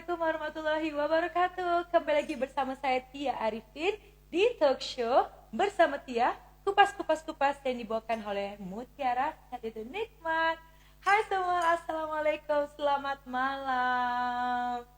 Assalamualaikum warahmatullahi wabarakatuh. Kembali lagi bersama saya Tia Arifin di talk show bersama Tia, kupas yang dibawakan oleh Mutiara saat itu nikmat. Hai semua, Assalamualaikum, selamat malam.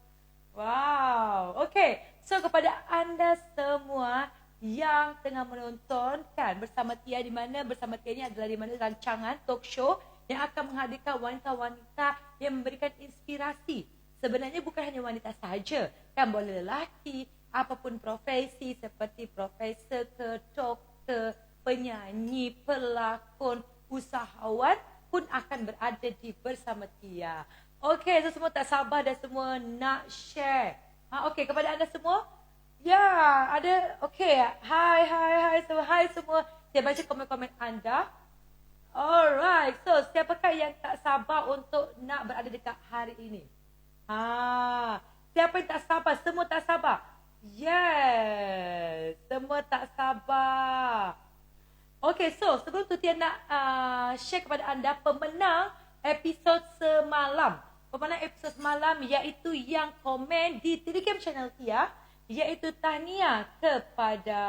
Wow, oke. So kepada Anda semua yang tengah menonton kan bersama Tia, di mana bersama Tia ini adalah di mana rancangan talk show yang akan menghadirkan wanita-wanita yang memberikan inspirasi. Sebenarnya bukan hanya wanita sahaja, kan boleh lelaki, apapun profesi seperti profesor ke doktor, penyanyi, pelakon, usahawan pun akan berada di bersama Tia. Okey, so semua tak sabar dan semua nak share. Okey, kepada anda semua, ya ada, okey, hai semua. Saya baca komen-komen anda. Alright, so siapakah yang tak sabar untuk nak berada dekat hari ini? Siapa yang tak sabar? Semua tak sabar? Yes, semua tak sabar. Okay, so sebelum tu Tia nak share kepada anda pemenang episod semalam. Pemenang episod semalam iaitu yang komen di Telegram channel Tia, iaitu tahniah kepada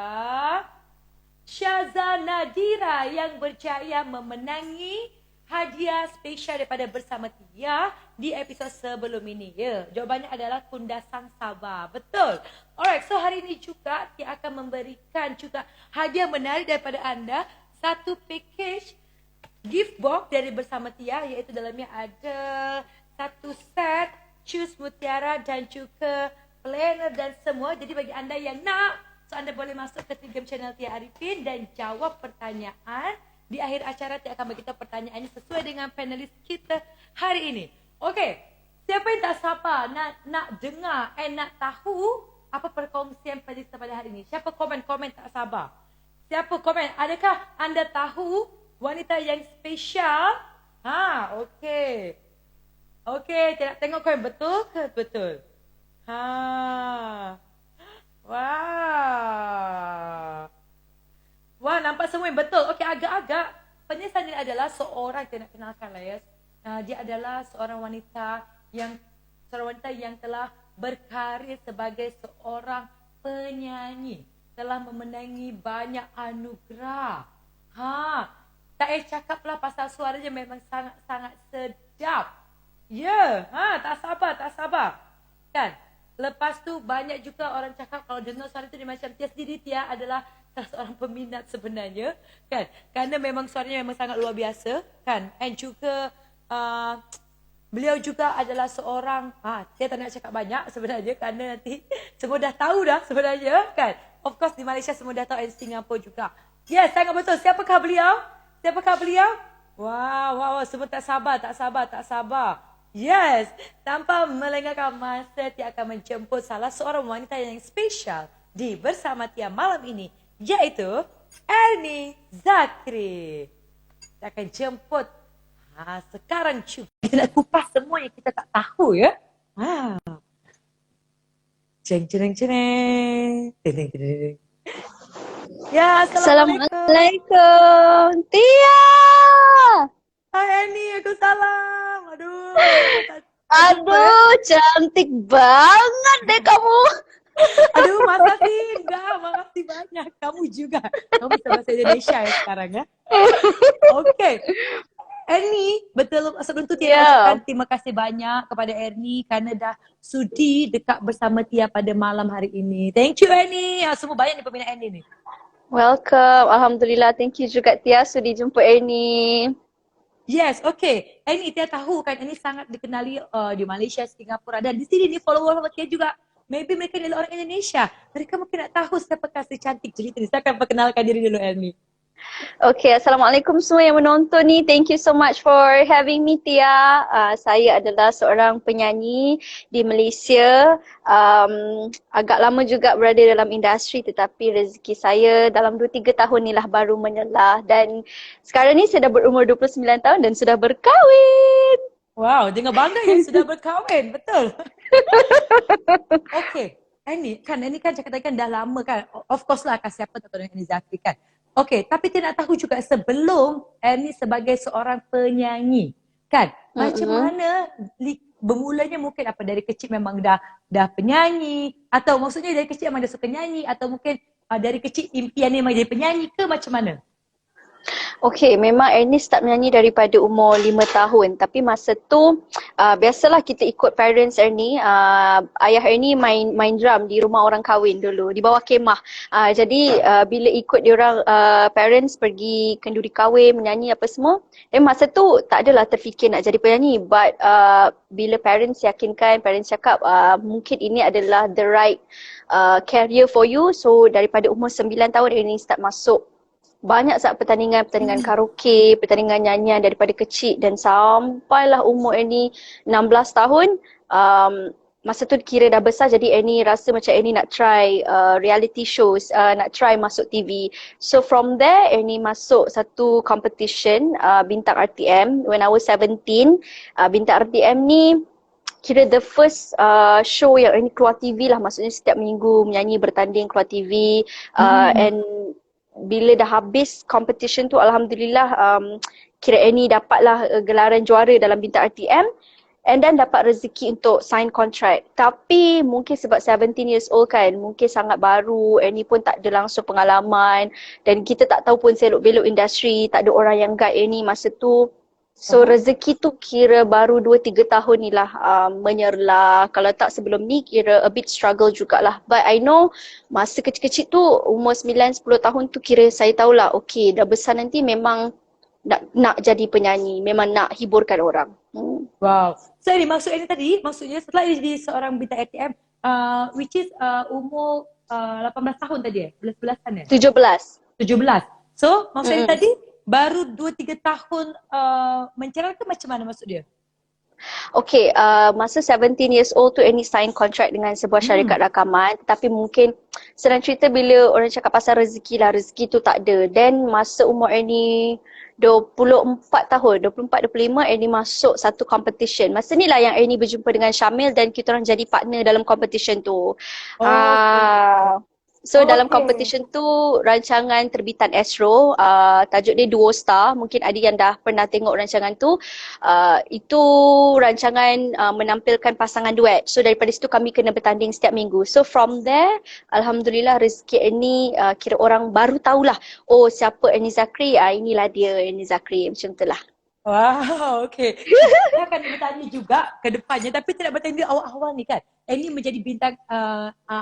Syaza Nadira yang berjaya memenangi hadiah spesial daripada bersama Tia di episod sebelum ini. Ya, jawapannya adalah kundasan sabar. Betul. Alright, so hari ini juga Tia akan memberikan juga hadiah menarik daripada anda, satu package gift box dari bersama Tia, iaitu dalamnya ada satu set Choose Mutiara dan juga planner dan semua. Jadi bagi anda yang nak, so anda boleh masuk ke Telegram channel Tia Arifin dan jawab pertanyaan. Di akhir acara Tia akan beritahu pertanyaannya sesuai dengan panelis kita hari ini. Okey, siapa yang tak sabar nak dengar nak tahu apa perkongsian panelis kita pada hari ini? Siapa komen tak sabar? Siapa komen? Adakah anda tahu wanita yang spesial? Okey. Okey, Tia nak tengok komen betul ke betul? Wah, nampak semua yang betul. Okey, agak-agak penulis ini adalah seorang, saya nak kenalkan lah ya. Dia adalah seorang wanita yang telah berkarir sebagai seorang penyanyi, telah memenangi banyak anugerah. Tak payah cakap lah pasal suaranya memang sangat-sangat sedap. Ya, tak sabar. Kan? Lepas tu banyak juga orang cakap kalau dengar suara tu dia macam Tia sendiri, Tia adalah salah seorang peminat sebenarnya, kan? Kerana memang suaranya memang sangat luar biasa, kan? And juga beliau juga adalah seorang, Tia tak nak cakap banyak sebenarnya kerana nanti semua dah tahu dah sebenarnya, kan? Of course di Malaysia semua dah tahu, and Singapura juga. Yes, sangat betul. Siapakah beliau? Wow, semua tak sabar. Yes, tanpa melengahkan masa, Tia akan menjemput salah seorang wanita yang spesial di bersama Tia malam ini, iaitu Ernie Zakri. Kita akan jemput sekarang juga. Kita nak kupas semua yang kita tak tahu ya. Jeng. Ya, Assalamualaikum. Tia. Hai Ernie, aku salam. Aduh, cantik banget deh kamu. Aduh, makasih banyak. Kamu juga. Kamu bisa bahasa Indonesia ya sekarang ya. Okey. Ernie, betul sebelum tu Tia ucapkan terima kasih banyak kepada Ernie kerana dah sudi dekat bersama Tia pada malam hari ini. Thank you Ernie. Semua banyak ni peminat Ernie ni. Welcome. Alhamdulillah. Thank you juga Tia sudi jemput Ernie. Yes, okay. Ernie, Tia tahu kan Ernie sangat dikenali di Malaysia, Singapura, dan di sini ni follower Tia juga. Maybe mereka adalah orang Indonesia. Mereka mungkin nak tahu siapa kasih cantik cerita ni. Saya akan perkenalkan diri dulu Ernie. Okay, Assalamualaikum semua yang menonton ni. Thank you so much for having me Tia. Saya adalah seorang penyanyi di Malaysia. Agak lama juga berada dalam industri, tetapi rezeki saya dalam 2-3 tahun ni lah baru menyelah. Dan sekarang ni saya dah berumur 29 tahun dan sudah berkahwin. Wow, dengar bangga yang sudah berkahwin, betul. Okay, Ernie kan cakap tadi kan dah lama kan. Of course lah, siapa tak tahu dengan Ernie Zakri kan. Okey, tapi Tia nak tahu juga sebelum Ernie sebagai seorang penyanyi, kan? Macam mana bermulanya mungkin apa dari kecil memang dah penyanyi, atau maksudnya dari kecil memang dah suka nyanyi, atau mungkin dari kecil impiannya memang jadi penyanyi ke macam mana? Okay, memang Ernie start menyanyi daripada umur 5 tahun. Tapi masa tu, biasalah kita ikut parents Ernie. Ayah Ernie main drum di rumah orang kahwin dulu, di bawah kemah. Jadi, bila ikut diorang parents pergi kenduri kahwin, menyanyi apa semua, masa tu tak adalah terfikir nak jadi penyanyi. But bila parents yakinkan, parents cakap mungkin ini adalah the right career for you. So, daripada umur 9 tahun Ernie start masuk banyak sangat pertandingan karaoke, pertandingan nyanyian daripada kecil, dan sampailah umur Ernie 16 tahun. Masa tu kira dah besar, jadi Ernie rasa macam Ernie nak try reality shows, nak try masuk TV. So from there Ernie masuk satu competition Bintang RTM when I was 17. Bintang RTM ni kira the first show yang Ernie keluar TV lah, maksudnya setiap minggu menyanyi, bertanding, keluar TV. And bila dah habis competition tu, Alhamdulillah kira Ernie dapatlah gelaran juara dalam Bintang RTM, and then dapat rezeki untuk sign contract. Tapi mungkin sebab 17 years old kan, mungkin sangat baru, Ernie pun tak ada langsung pengalaman, dan kita tak tahu pun selok belok industri, tak ada orang yang guide Ernie masa tu. So rezeki tu kira baru 2-3 tahun ni lah menyerlah. Kalau tak sebelum ni kira a bit struggle jugalah. But I know masa kecil-kecil tu, umur 9-10 tahun tu, kira saya tahulah okay, dah besar nanti memang nak jadi penyanyi, memang nak hiburkan orang. Wow. So ini maksud ini tadi, maksudnya setelah jadi seorang bintang ATM, which is umur 18 tahun tadi ya? 11-an ya? 17. 17. So maksudnya tadi baru 2-3 tahun mencerah ke macam mana maksud dia? Okay, masa 17 years old tu Ernie sign contract dengan sebuah syarikat rakaman. Tapi mungkin senang cerita bila orang cakap pasal rezeki lah, rezeki tu tak ada. Then masa umur Ernie 24 tahun, 24-25, Ernie masuk satu competition. Masa ni lah yang Ernie berjumpa dengan Syamil dan kita orang jadi partner dalam competition tu. So dalam competition tu, rancangan terbitan Astro, tajuk dia Duo Star. Mungkin ada yang dah pernah tengok rancangan tu. Itu rancangan menampilkan pasangan duet. So daripada situ kami kena bertanding setiap minggu. So from there, Alhamdulillah rezeki Ernie kira orang baru tahulah, oh siapa Ernie Zakri, inilah dia Ernie Zakri, macam tu lah. Wow, okay. Saya akan bertanya juga ke depannya, tapi tidak bertanya awal-awal ni kan. Ernie menjadi bintang,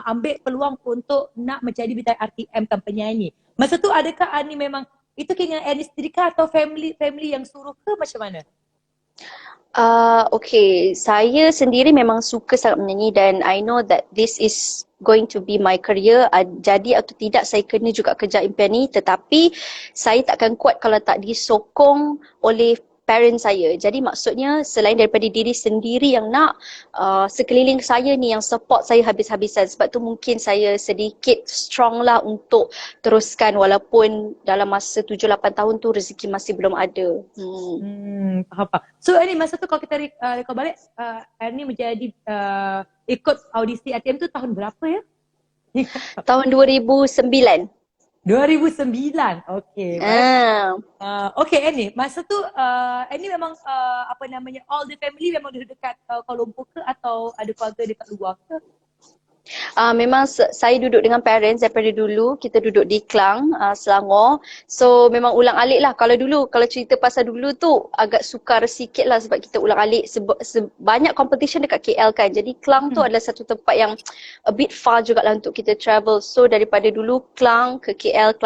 ambil peluang untuk nak menjadi bintang RTM kan, penyanyi. Masa tu adakah Ernie memang, itu keinginan Ernie sendiri kah atau family yang suruh ke macam mana? Okay, saya sendiri memang suka sangat menyanyi dan I know that this is going to be my career. Jadi atau tidak saya kena juga kejar impian ni, tetapi saya takkan kuat kalau tak disokong oleh parents saya. Jadi maksudnya selain daripada diri sendiri yang nak, sekeliling saya ni yang support saya habis-habisan. Sebab tu mungkin saya sedikit strong lah untuk teruskan walaupun dalam masa 7-8 tahun tu rezeki masih belum ada. Faham. So Ernie masa tu kalau kita rekod balik, Ernie menjadi ikut audisi ATM tu tahun berapa ya? Tahun 2009. 2009. Okey. Okey Ernie, masa tu Ernie memang apa namanya, all the family memang dekat Kuala Lumpur ke atau ada keluarga dekat luar ke? Memang saya duduk dengan parents daripada dulu. Kita duduk di Klang, Selangor. So memang ulang alik lah. Kalau cerita pasal dulu tu agak sukar sikit lah sebab kita ulang alik banyak competition dekat KL kan. Jadi Klang tu adalah satu tempat yang a bit far jugalah untuk kita travel. So daripada dulu Klang ke KL,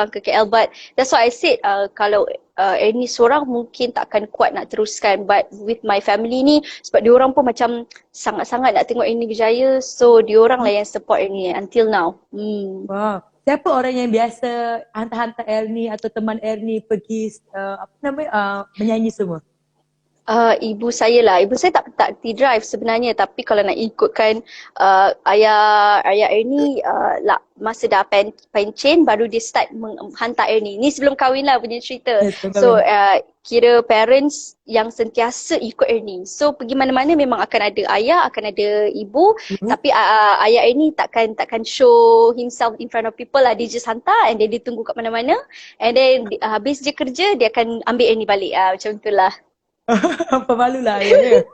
but that's why I said kalau Ernie seorang mungkin takkan kuat nak teruskan, but with my family ni, sebab diorang pun macam sangat-sangat nak tengok Ernie berjaya, so diorang lah yang support Ernie until now. Wow. Siapa orang yang biasa hantar-hantar Ernie atau teman Ernie pergi menyanyi semua? Ibu saya lah. Ibu saya tak drive sebenarnya, tapi kalau nak ikutkan ayah Ernie masa dah pencen baru dia start hantar Ernie. Ni sebelum kahwin lah punya cerita. So kira parents yang sentiasa ikut Ernie. So pergi mana-mana memang akan ada ayah, akan ada ibu. Tapi ayah Ernie takkan show himself in front of people lah. Dia just hantar and then dia tunggu kat mana-mana. And then habis je kerja, dia akan ambil Ernie balik. Macam tu lah. Pemalu lah ya.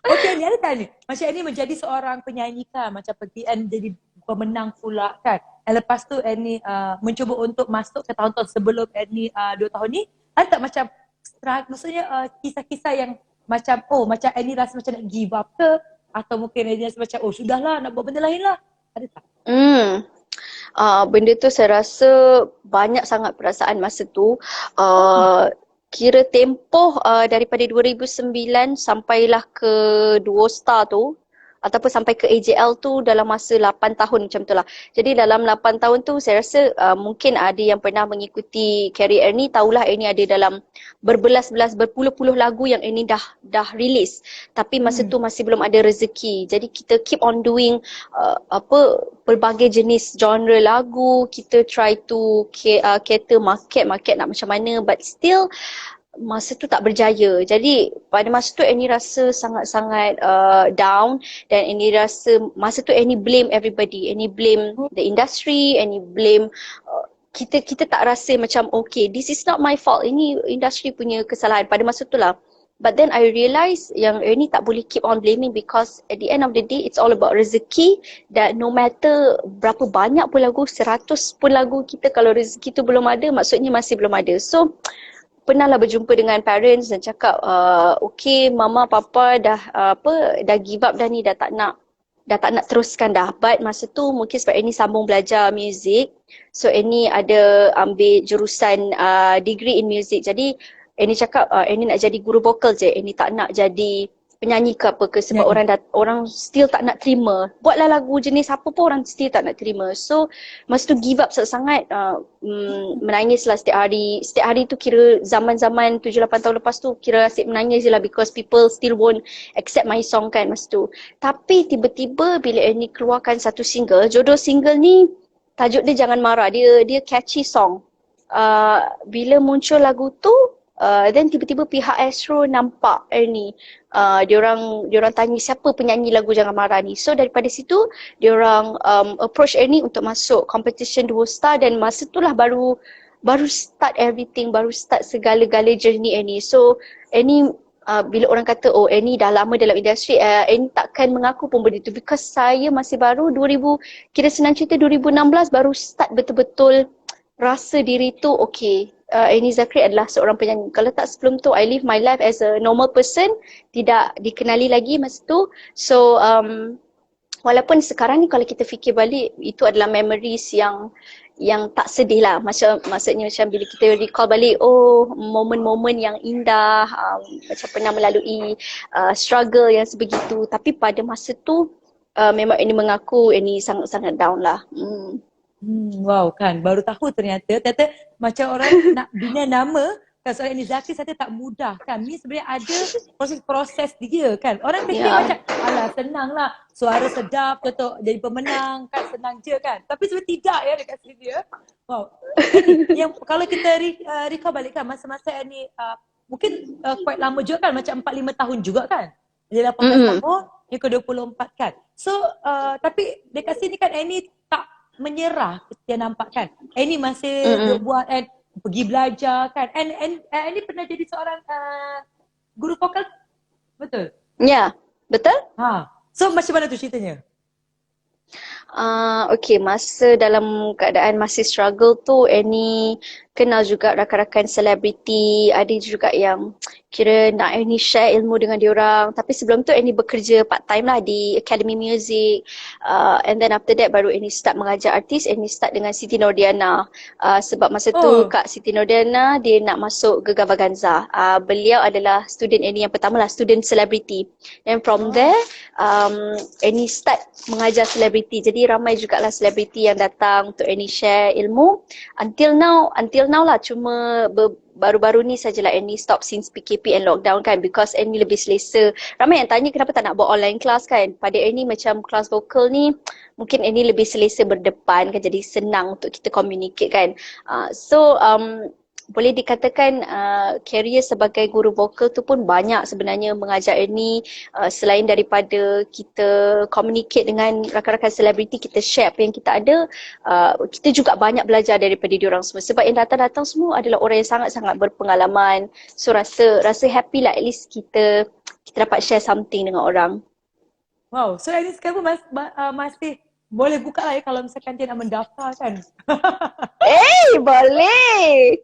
Okey, ni ada tak ni? Macam ni menjadi seorang penyanyi kan, macam pergi and jadi pemenang pula kan. And lepas tu Annie mencuba untuk masuk ke tahun-tahun sebelum Annie 2 tahun ni. Ada tak macam maksudnya kisah-kisah yang macam macam Annie rasa macam nak give up ke, atau mungkin Annie rasa macam sudahlah nak buat benda lain lah. Ada tak? Benda tu saya rasa banyak sangat perasaan masa tu. Kira tempoh daripada 2009 sampailah ke Duo Star tu, ataupun sampai ke AJL tu dalam masa 8 tahun macam tu lah. Jadi dalam 8 tahun tu saya rasa mungkin ada yang pernah mengikuti career Ernie tahulah Ernie ada dalam berbelas-belas, berpuluh-puluh lagu yang Ernie dah release. Tapi masa tu masih belum ada rezeki. Jadi kita keep on doing pelbagai jenis genre lagu. Kita try to cater market nak macam mana, but still masa tu tak berjaya. Jadi pada masa tu Annie rasa sangat-sangat down, dan Annie rasa masa tu Annie blame everybody. Annie blame the industry, Annie blame kita tak rasa macam okay, this is not my fault. Ini industri punya kesalahan pada masa tu lah. But then I realise yang Ernie tak boleh keep on blaming, because at the end of the day it's all about rezeki. Dan no matter berapa banyak pun lagu, 100 pun lagu kita, kalau rezeki tu belum ada, maksudnya masih belum ada. So pernahlah berjumpa dengan parents dan cakap okay, mama papa dah give up dah ni, dah tak nak teruskan dah. But masa tu mungkin sebab Annie sambung belajar music, so Annie ada ambil jurusan degree in music. Jadi Annie cakap Annie nak jadi guru vokal je, Annie tak nak jadi penyanyi ke apa ke, sebab orang still tak nak terima. Buatlah lagu jenis apa pun orang still tak nak terima. So masa tu give up sangat-sangat, menangis lah setiap hari. Setiap hari tu kira zaman-zaman 7-8 tahun lepas tu kira asyik menangis je lah, because people still won't accept my song kan masa tu. Tapi tiba-tiba bila Annie keluarkan satu single, jodoh single ni tajuk dia Jangan Marah, dia catchy song. Bila muncul lagu tu, then tiba-tiba pihak Astro nampak Ernie. Diorang tanya siapa penyanyi lagu Jangan Marah ni. So daripada situ diorang approach Ernie untuk masuk competition Duo Star, dan masa tu lah baru start everything, baru start segala-gala journey Ernie. So Ernie bila orang kata Ernie dah lama dalam industri, Ernie takkan mengaku pun benda tu, because saya masih baru kira senang cerita 2016 baru start betul-betul rasa diri tu okay, Ernie Zakri adalah seorang penyanyi. Kalau tak sebelum tu, I live my life as a normal person, tidak dikenali lagi masa tu. So walaupun sekarang ni kalau kita fikir balik, itu adalah memories yang tak sedih lah. Maksudnya macam bila kita recall balik, momen-momen yang indah, macam pernah melalui struggle yang sebegitu. Tapi pada masa tu memang Ernie mengaku Ernie sangat-sangat down lah. Wow kan, baru tahu ternyata macam orang nak bina nama kan, seorang Ernie Zakri saya tak mudah kan. Ni sebenarnya ada proses dia kan. Orang fikir macam alah senang lah, suara sedap ketuk jadi pemenang kan, senang je kan. Tapi sebenarnya tidak ya dekat sini dia. Wow. Yang kalau kita recall balik kan masa-masa Ernie mungkin quite lama juga kan, macam 4-5 tahun juga kan. Dia 18 tahun, dia ke 24 kan. So tapi dekat sini kan Ernie tak menyerah, kita nampak kan. Annie masih buat and pergi belajar kan. And Annie pernah jadi seorang guru vokal, betul? Ya, betul. So macam mana tu ceritanya? Okay, masa dalam keadaan masih struggle tu, Annie kenal juga rakan-rakan selebriti. Ada juga yang kira nak Annie share ilmu dengan diorang. Tapi sebelum tu Annie bekerja part time lah di Academy Music. And then after that baru Annie start mengajar artis. Annie start dengan Siti Nordiana. Sebab masa tu Kak Siti Nordiana dia nak masuk Gegar Vaganza. Beliau adalah student Annie yang pertama lah, student selebriti. And from there Annie start mengajar selebriti. Jadi ramai jugalah selebriti yang datang untuk Annie share ilmu. Until now lah, cuma baru-baru ni sajalah Annie stop since PKP and lockdown kan, because Annie lebih selesa. Ramai yang tanya kenapa tak nak buat online class kan. Pada Annie macam kelas vokal ni mungkin Annie lebih selesa berdepan kan, jadi senang untuk kita communicate kan. So boleh dikatakan career sebagai guru vokal tu pun banyak sebenarnya mengajar Ernie. Selain daripada kita communicate dengan rakan-rakan selebriti, kita share apa yang kita ada, kita juga banyak belajar daripada diorang semua. Sebab yang datang-datang semua adalah orang yang sangat-sangat berpengalaman. So rasa happy lah, at least kita dapat share something dengan orang. Wow, so ini sekarang pun masih boleh buka lah ya kalau misalkan dia nak mendaftar kan. Boleh!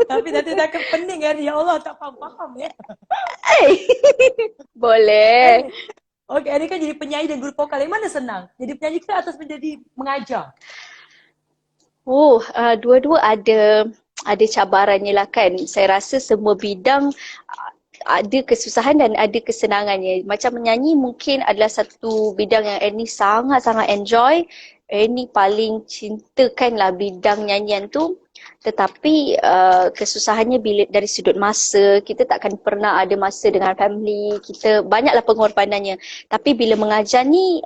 Tapi nanti dah akan pening kan. Ya Allah, tak faham-faham ya. Boleh. Okay, ini kan jadi penyanyi dan guru vokal. Yang mana senang? Jadi penyanyi ke atau menjadi mengajar? Dua-dua ada cabarannya lah kan. Saya rasa semua bidang ada kesusahan dan ada kesenangannya. Macam menyanyi mungkin adalah satu bidang yang Ernie sangat-sangat enjoy. Ernie paling cintakan lah bidang nyanyian tu. Tetapi kesusahannya bila dari sudut masa, kita takkan pernah ada masa dengan family, kita banyaklah pengorbanannya. Tapi bila mengajar ni,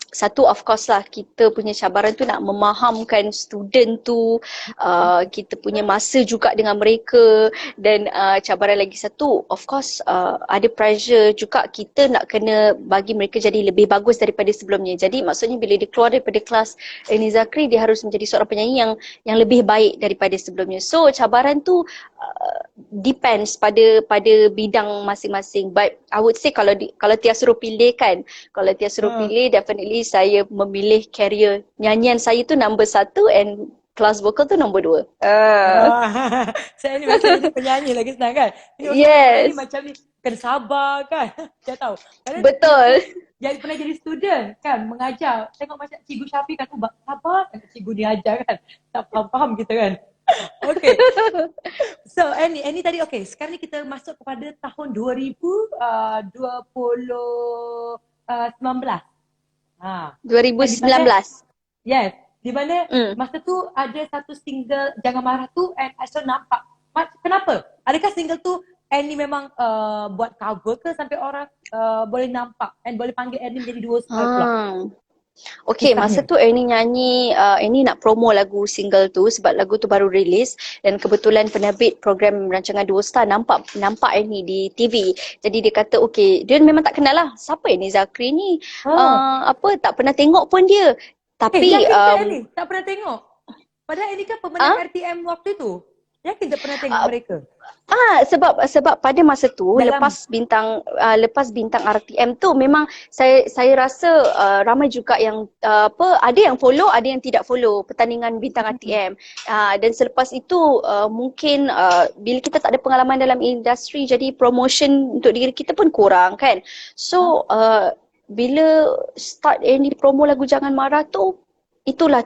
satu of course lah kita punya cabaran tu nak memahamkan student tu, kita punya masa juga dengan mereka, dan cabaran lagi satu of course ada pressure juga, kita nak kena bagi mereka jadi lebih bagus daripada sebelumnya. Jadi maksudnya bila dia keluar daripada kelas Ernie Zakri, dia harus menjadi seorang penyanyi yang lebih baik daripada sebelumnya. So cabaran tu depends pada bidang masing-masing. But I would say kalau Tia suruh pilih kan, kalau Tia suruh pilih, definitely saya memilih career nyanyian saya tu number 1 and kelas vokal tu nombor 2. Saya ni masih jadi penyanyi lagi senang kan. Yes. Penyanyi macam ni kena sabar kan. Saya tahu. Kadang betul. Jadi pernah jadi student kan, mengajar. Tengok macam Cikgu Syafiq kan, sabar kan cikgu ni ajar kan. Tak faham kita kan. Okay. So Annie tadi okay. Sekarang ni kita masuk kepada tahun 2019. 2019. Yes. Di mana masa tu ada satu single Jangan Marah tu and I so nampak. Kenapa? Adakah single tu Annie memang buat cover ke sampai orang boleh nampak and boleh panggil Annie menjadi duo star pula? Okay, masa tu Ernie nyanyi, Ernie nak promo lagu single tu sebab lagu tu baru release, dan kebetulan penerbit program rancangan Duo Star nampak Ernie di TV. Jadi dia kata okay, dia memang tak kenal lah siapa Ernie Zakri ni, tak pernah tengok pun dia. Tapi Ernie tak pernah tengok. Padahal Ernie kan pemenang RTM waktu tu. Yakin tak pernah tengok mereka? Sebab pada masa tu lepas bintang RTM tu memang saya rasa ramai juga yang ada yang follow, ada yang tidak follow pertandingan bintang RTM. Dan selepas itu mungkin bila kita tak ada pengalaman dalam industri, jadi promotion untuk diri kita pun kurang kan. So bila start Ernie promo lagu Jangan Marah tu, itulah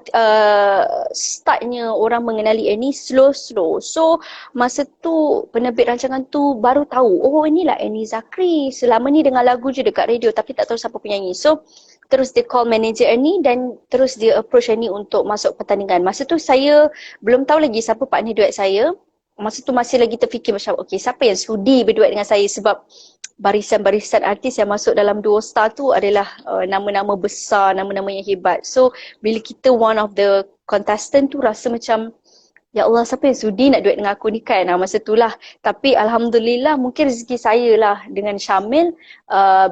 startnya orang mengenali Ernie slow. So masa tu penerbit rancangan tu baru tahu, oh inilah Ernie Zakri, selama ni dengar lagu je dekat radio tapi tak tahu siapa penyanyi. So terus dia call manager Ernie dan terus dia approach Ernie untuk masuk pertandingan. Masa tu saya belum tahu lagi siapa partner duet saya. Masa tu masih lagi terfikir macam okay, siapa yang sudi berduet dengan saya, sebab barisan-barisan artis yang masuk dalam Duo Star tu adalah nama-nama besar, nama-nama yang hebat. So bila kita one of the contestant tu, rasa macam ya Allah, siapa yang sudi nak duet dengan aku ni kan. Masa tu lah. Tapi Alhamdulillah mungkin rezeki saya lah dengan Syamil.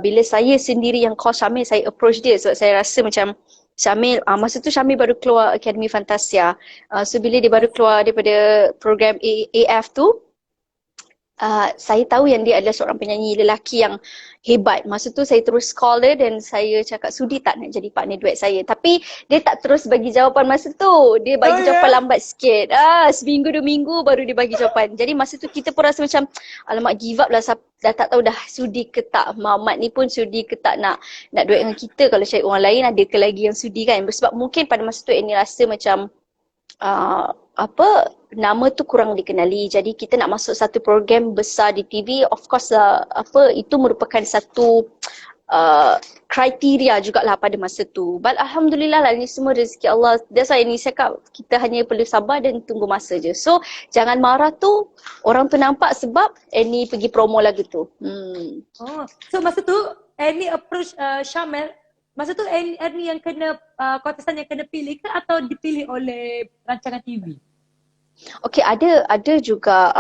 Bila saya sendiri yang call Syamil, saya approach dia sebab saya rasa macam Syamil, masa tu Syamil baru keluar Akademi Fantasia. So bila dia baru keluar daripada program AF tu, saya tahu yang dia adalah seorang penyanyi lelaki yang hebat. Masa tu saya terus call dia dan saya cakap sudi tak nak jadi partner duet saya. Tapi dia tak terus bagi jawapan masa tu. Dia bagi jawapan lambat sikit. Seminggu 2 minggu baru dia bagi jawapan. Jadi masa tu kita pun rasa macam alamak, give up lah. Dah tak tahu dah sudi ke tak. Mamat ni pun sudi ke tak nak duet dengan kita. Kalau cari orang lain, ada ke lagi yang sudi kan. Sebab mungkin pada masa tu ini rasa macam nama tu kurang dikenali. Jadi kita nak masuk satu program besar di TV, of course itu merupakan satu kriteria jugalah pada masa tu. But Alhamdulillah lah, ni semua rezeki Allah. That's why ni cakap kita hanya perlu sabar dan tunggu masa je. So Jangan Marah tu orang tu nampak sebab Annie pergi promo lagu tu. So masa tu Annie approach Syamil. Masa tu Ernie yang kena kontestan yang kena pilih ke atau dipilih oleh rancangan TV? Okey, ada juga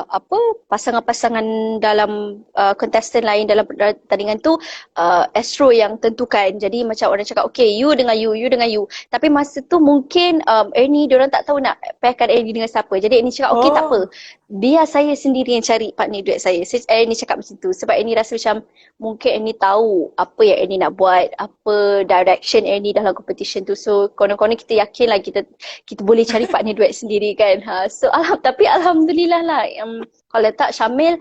apa pasangan-pasangan dalam kontestan lain dalam pertandingan tu Astro yang tentukan. Jadi macam orang cakap okey you dengan you dengan you. Tapi masa tu mungkin Ernie diorang tak tahu nak pairkan Ernie dengan siapa. Jadi Ernie cakap okey tak apa. Oh, Biar saya sendiri yang cari partner duet saya. Ernie cakap macam tu sebab Ernie rasa macam mungkin Ernie tahu apa yang Ernie nak buat, apa direction Ernie dalam competition tu. So konon-konon kita yakin lah kita boleh cari partner duet sendiri kan. So tapi alhamdulillah lah kalau tak Syamil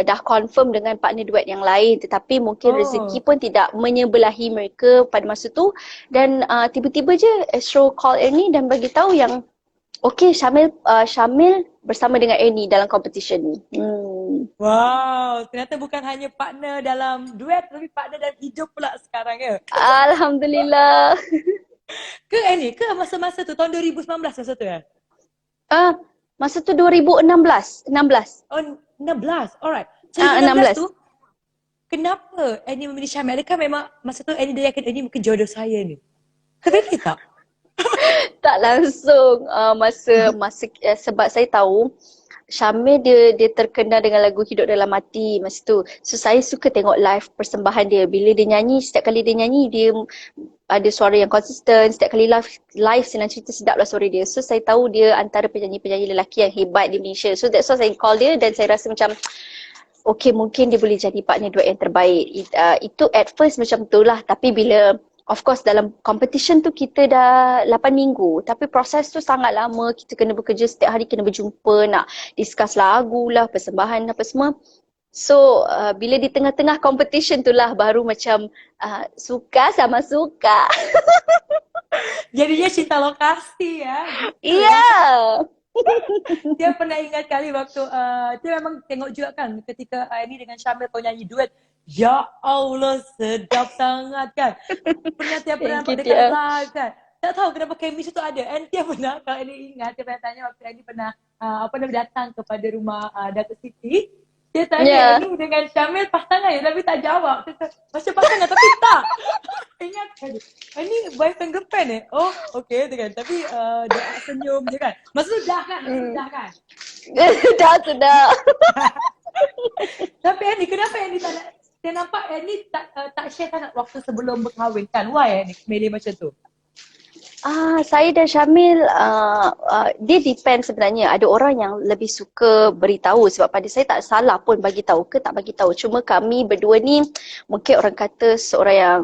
dah confirm dengan partner duet yang lain tetapi mungkin rezeki oh. pun tidak menyebelahi mereka pada masa tu dan tiba-tiba je Astro call Ernie dan bagi tahu yang okey Syamil bersama dengan Ernie dalam competition ni. Wow, ternyata bukan hanya partner dalam duet tapi partner dalam hidup pula sekarang ya. Alhamdulillah. Ke ni, ke masa-masa tu tahun 2019 masa tu ya? Masa tu 2016. 16. Oh, 16. Alright. So 16. 2016 tu kenapa Annie memilih Syamil? Adakah memang masa tu Annie dah yakin Annie mungkin jodoh saya ni? Really tak? Tak langsung sebab saya tahu Syamil dia terkenal dengan lagu Hidup Dalam Hati masa tu. So saya suka tengok live persembahan dia. Bila dia nyanyi, setiap kali dia nyanyi dia ada suara yang konsisten. Setiap kali live senang cerita sedaplah suara dia. So saya tahu dia antara penyanyi-penyanyi lelaki yang hebat di Malaysia. So that's why saya call dia dan saya rasa macam okay mungkin dia boleh jadi partner duet yang terbaik. Itu at first macam tu lah. Tapi bila of course dalam competition tu kita dah 8 minggu tapi proses tu sangat lama, kita kena bekerja setiap hari, kena berjumpa, nak discuss lagu lah, persembahan apa semua. So bila di tengah-tengah competition tu lah baru macam suka sama suka. Jadinya cinta lokasi ya. Iya. Dia pernah ingat kali waktu dia memang tengok juga kan ketika Annie dengan Syamil kau nyanyi duet. Ya Allah sedap sangat kan. Pernah nampak dekat live kan. Tak tahu kenapa chemistry tu ada. And dia pernah, kalau Annie ingat, dia pernah tanya waktu Annie pernah datang kepada rumah Datuk Siti. Dia tanya Annie dengan Syamil pasangan ya tapi tak jawab. Dia kata, macam pasangan tapi tak. Ingat kan. Annie boyfriend girlfriend Oh okay tu kan. Tapi dia senyum je kan. Masa tu dah kan? Dah kan? Sudah. Tapi Annie, kenapa Annie tak nak? Saya nampak Annie tak share kan waktu sebelum berkahwin kan? Why Annie milih macam tu? Saya dan Syamil dia depend sebenarnya. Ada orang yang lebih suka beritahu sebab pada saya tak salah pun bagi tahu ke tak bagi tahu. Cuma kami berdua ni mungkin orang kata seorang yang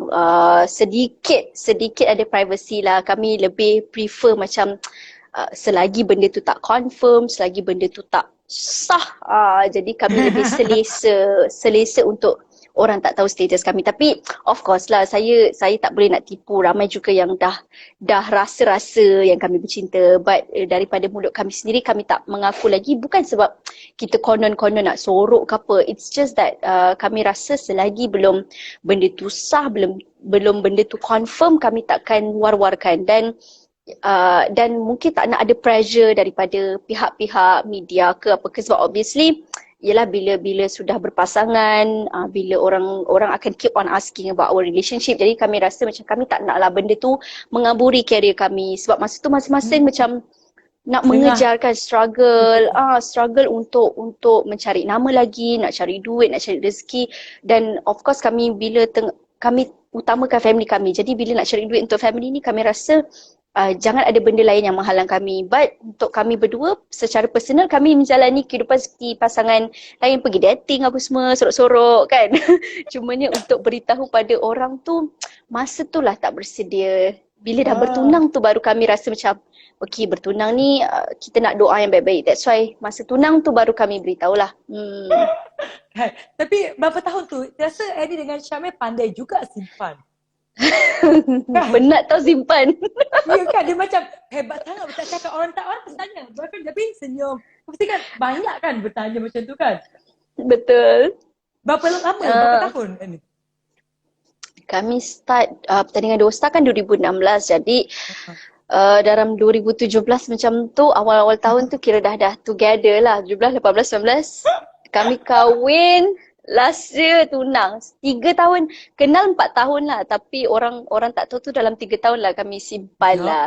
sedikit ada privacy lah. Kami lebih prefer macam selagi benda tu tak confirm, selagi benda tu tak sah. Jadi kami lebih selesa untuk orang tak tahu status kami. Tapi of course lah saya tak boleh nak tipu. Ramai juga yang dah rasa-rasa yang kami bercinta. But daripada mulut kami sendiri kami tak mengaku lagi. Bukan sebab kita konon-konon nak sorok ke apa. It's just that kami rasa selagi belum benda tu sah, belum benda tu confirm, kami takkan war-warkan. Dan mungkin tak nak ada pressure daripada pihak-pihak media ke apa ke sebab obviously ialah bila sudah berpasangan, bila orang akan keep on asking about our relationship. Jadi kami rasa macam kami tak naklah benda tu mengaburi career kami sebab masa tu masing-masing macam nak mengejarkan struggle untuk mencari nama lagi, nak cari duit, nak cari rezeki dan of course kami kami utamakan family kami. Jadi bila nak cari duit untuk family ni kami rasa jangan ada benda lain yang menghalang kami. But untuk kami berdua, secara personal kami menjalani kehidupan seperti pasangan lain, pergi dating apa semua, sorok-sorok kan. Cumanya untuk beritahu pada orang tu, masa tu lah tak bersedia. Bila dah bertunang tu baru kami rasa macam, okey bertunang ni kita nak doa yang baik-baik. That's why masa tunang tu baru kami beritahulah. Tapi berapa tahun tu, rasa Annie dengan Syamil pandai juga simpan. Penat tau simpan. Ya kan, dia macam hebat sangat tak cakap orang tanya boyfriend tapi senyum. Mesti kan banyak kan bertanya macam tu kan. Betul. Berapa lama, berapa tahun ni? Kami start pertandingan Dosta kan 2016 jadi dalam 2017 macam tu awal-awal tahun tu kira dah together lah 17, 18, 19 kami kahwin Last year tunang. 3 tahun. Kenal 4 tahun lah. Tapi orang orang tak tahu tu dalam 3 tahun lah kami simpan Ya, lah.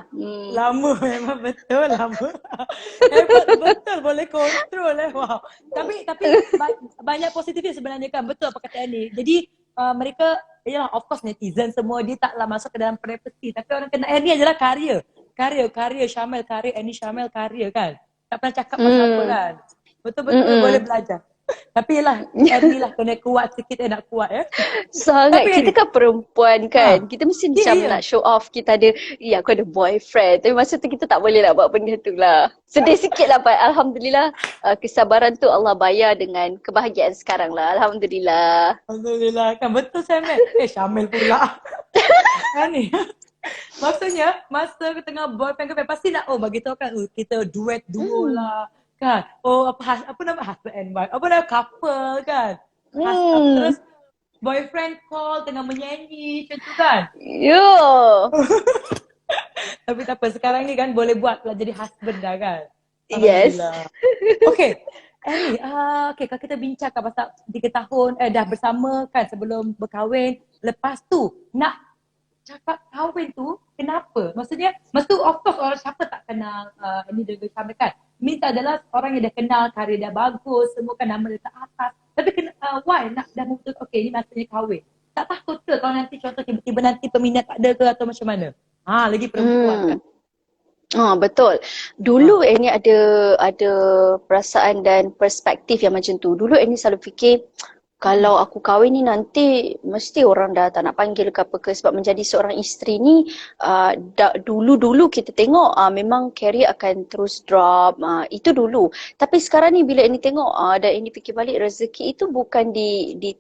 lama memang betul lama. Hebat betul boleh kontrol wow. Tapi banyak positifnya sebenarnya kan betul apa kata Annie. Jadi mereka yalah of course netizen semua dia taklah masuk ke dalam privacy tapi orang kena Annie adalah karya Syamel karya Annie Syamel karya kan. Tak pernah cakap pasal apa Hmm. kan. Betul-betul boleh belajar. Tapi yalah Annie lah kena kuat sikit nak kuat ya. Sangat. Tapi Kita Annie kan perempuan kan. Kita mesti ya macam ya. nak show off. Kita ada, ya aku ada boyfriend. Tapi masa tu kita tak boleh lah buat benda tu lah. Sedih sikit lah Pak. Alhamdulillah. Kesabaran tu Allah bayar dengan kebahagiaan sekarang lah. Alhamdulillah. Alhamdulillah kan betul Syamel. Syamel pula. Kan ni. Maksudnya masa tengah boyfriend girlfriend pasti nak bagi tahu kan kita duet duo lah kan. Apa nama husband and wife. Apa nama couple kan. Hmm. Terus boyfriend call tengah menyanyi macam tu kan. Yo. Tapi tak apa sekarang ni kan boleh buat lah jadi husband dah kan. Yes. Alhamdulillah. Okay. Annie, okay, kalau kita bincangkan pasal 3 tahun dah bersama kan sebelum berkahwin. Lepas tu nak cakap kahwin tu kenapa? Maksudnya masa tu of course orang siapa tak kenal Annie dengan Syamel kan. Minta adalah orang yang dah kenal, karya dah bagus, semua kan nama dia tak atas. Tapi why nak dah memutuskan okay ni masanya kahwin? Tak takut ke kalau nanti contoh tiba-tiba nanti peminat tak ada ke atau macam mana? Lagi perempuan kan. Betul. Dulu Annie ada perasaan dan perspektif yang macam tu. Dulu Annie selalu fikir kalau aku kahwin ni nanti mesti orang dah tak nak panggil ke apa ke sebab menjadi seorang isteri ni dulu-dulu kita tengok memang career akan terus drop, itu dulu. Tapi sekarang ni bila Annie tengok dan Annie fikir balik rezeki itu bukan di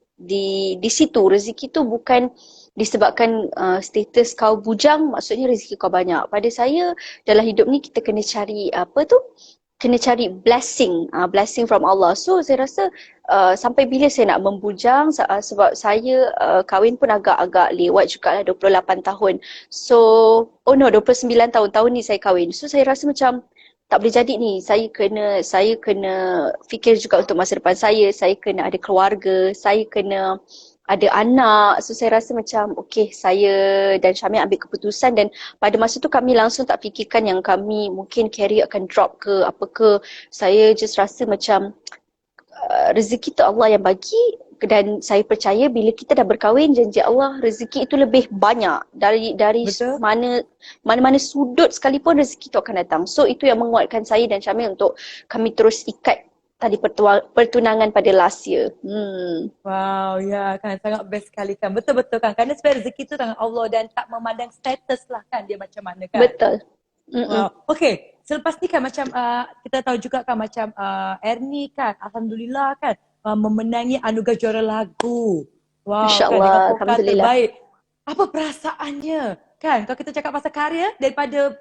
situ. Rezeki itu bukan disebabkan status kau bujang, maksudnya rezeki kau banyak. Pada saya dalam hidup ni kita kena cari kena cari blessing from Allah. So saya rasa sampai bila saya nak membujang sebab saya kahwin pun agak-agak lewat jugalah 28 tahun. So 29 tahun ni saya kahwin. So saya rasa macam tak boleh jadi ni. Saya kena fikir juga untuk masa depan saya kena ada keluarga, saya kena ada anak. So saya rasa macam okay, saya dan Syamil ambil keputusan dan pada masa tu kami langsung tak fikirkan yang kami mungkin career akan drop ke apa ke. Saya just rasa macam rezeki tu Allah yang bagi dan saya percaya bila kita dah berkahwin janji Allah rezeki itu lebih banyak dari Betul. mana-mana sudut sekalipun rezeki itu akan datang. So itu yang menguatkan saya dan Syamil untuk kami terus ikat tadi pertunangan pada last year. Wow, ya kan sangat best sekali kan. Betul-betul kan. Kerana sebenarnya rezeki tu tangan Allah dan tak memandang status lah kan dia macam mana kan. Betul. Wow. Okay, selepas ni kan macam kita tahu juga kan macam Ernie kan Alhamdulillah kan memenangi anugerah juara lagu. Wow, InsyaAllah, kan dengan vokal Alhamdulillah. terbaik. Apa perasaannya? Kan kalau kita cakap pasal karya daripada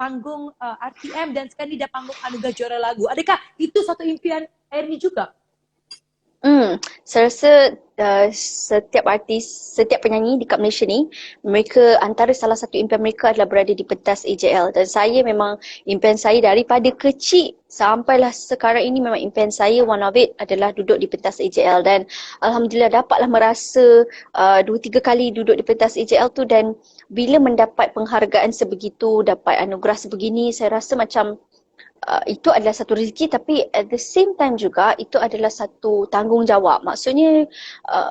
panggung RTM dan sekarang ni dah panggung anugerah juara lagu. Adakah itu satu impian Ernie juga? Saya rasa setiap artis, setiap penyanyi dekat Malaysia ni, mereka antara salah satu impian mereka adalah berada di pentas AJL. Dan saya memang impian saya daripada kecil sampailah sekarang ini memang impian saya one of it adalah duduk di pentas AJL. Dan Alhamdulillah dapatlah merasa 2-3 kali duduk di pentas AJL tu dan bila mendapat penghargaan sebegitu, dapat anugerah sebegini, saya rasa macam itu adalah satu rezeki tapi at the same time juga itu adalah satu tanggungjawab. Maksudnya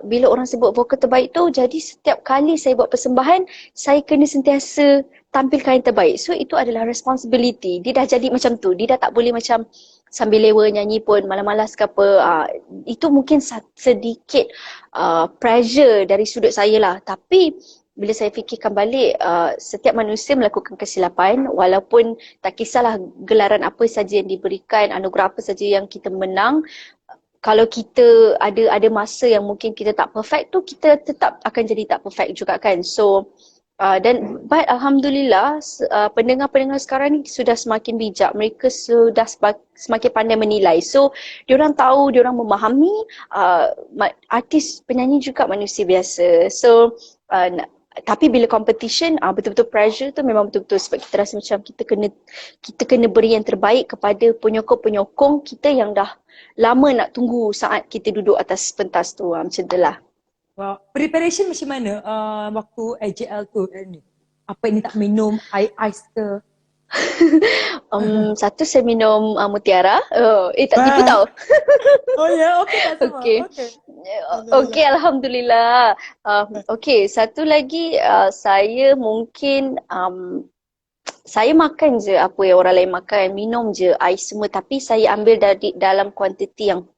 bila orang sebut vokal terbaik tu jadi setiap kali saya buat persembahan saya kena sentiasa tampilkan yang terbaik. So itu adalah responsibility. Dia dah jadi macam tu. Dia dah tak boleh macam sambil lewa nyanyi pun malas-malas ke apa. Itu mungkin sedikit pressure dari sudut saya lah. Tapi bila saya fikirkan balik, setiap manusia melakukan kesilapan walaupun tak kisahlah gelaran apa saja yang diberikan, anugerah apa saja yang kita menang. Kalau kita ada masa yang mungkin kita tak perfect tu, kita tetap akan jadi tak perfect juga kan. So, but Alhamdulillah pendengar-pendengar sekarang ni sudah semakin bijak. Mereka sudah semakin pandai menilai. So, diorang tahu, diorang memahami artis penyanyi juga manusia biasa. So, tapi bila competition betul-betul pressure tu memang betul-betul sebab kita rasa macam kita kena beri yang terbaik kepada penyokong-penyokong kita yang dah lama nak tunggu saat kita duduk atas pentas tu. Macam tu lah. Wow. Preparation macam mana waktu AJL tu ni? Apa ini tak minum air ais ke? Satu saya minum mutiara. Tak tipu tau. Oh ya, okey tak sama. Okey. Okey, alhamdulillah. Okey, satu lagi saya mungkin saya makan je apa yang orang lain makan, minum je ais semua, tapi saya ambil dari dalam kuantiti yang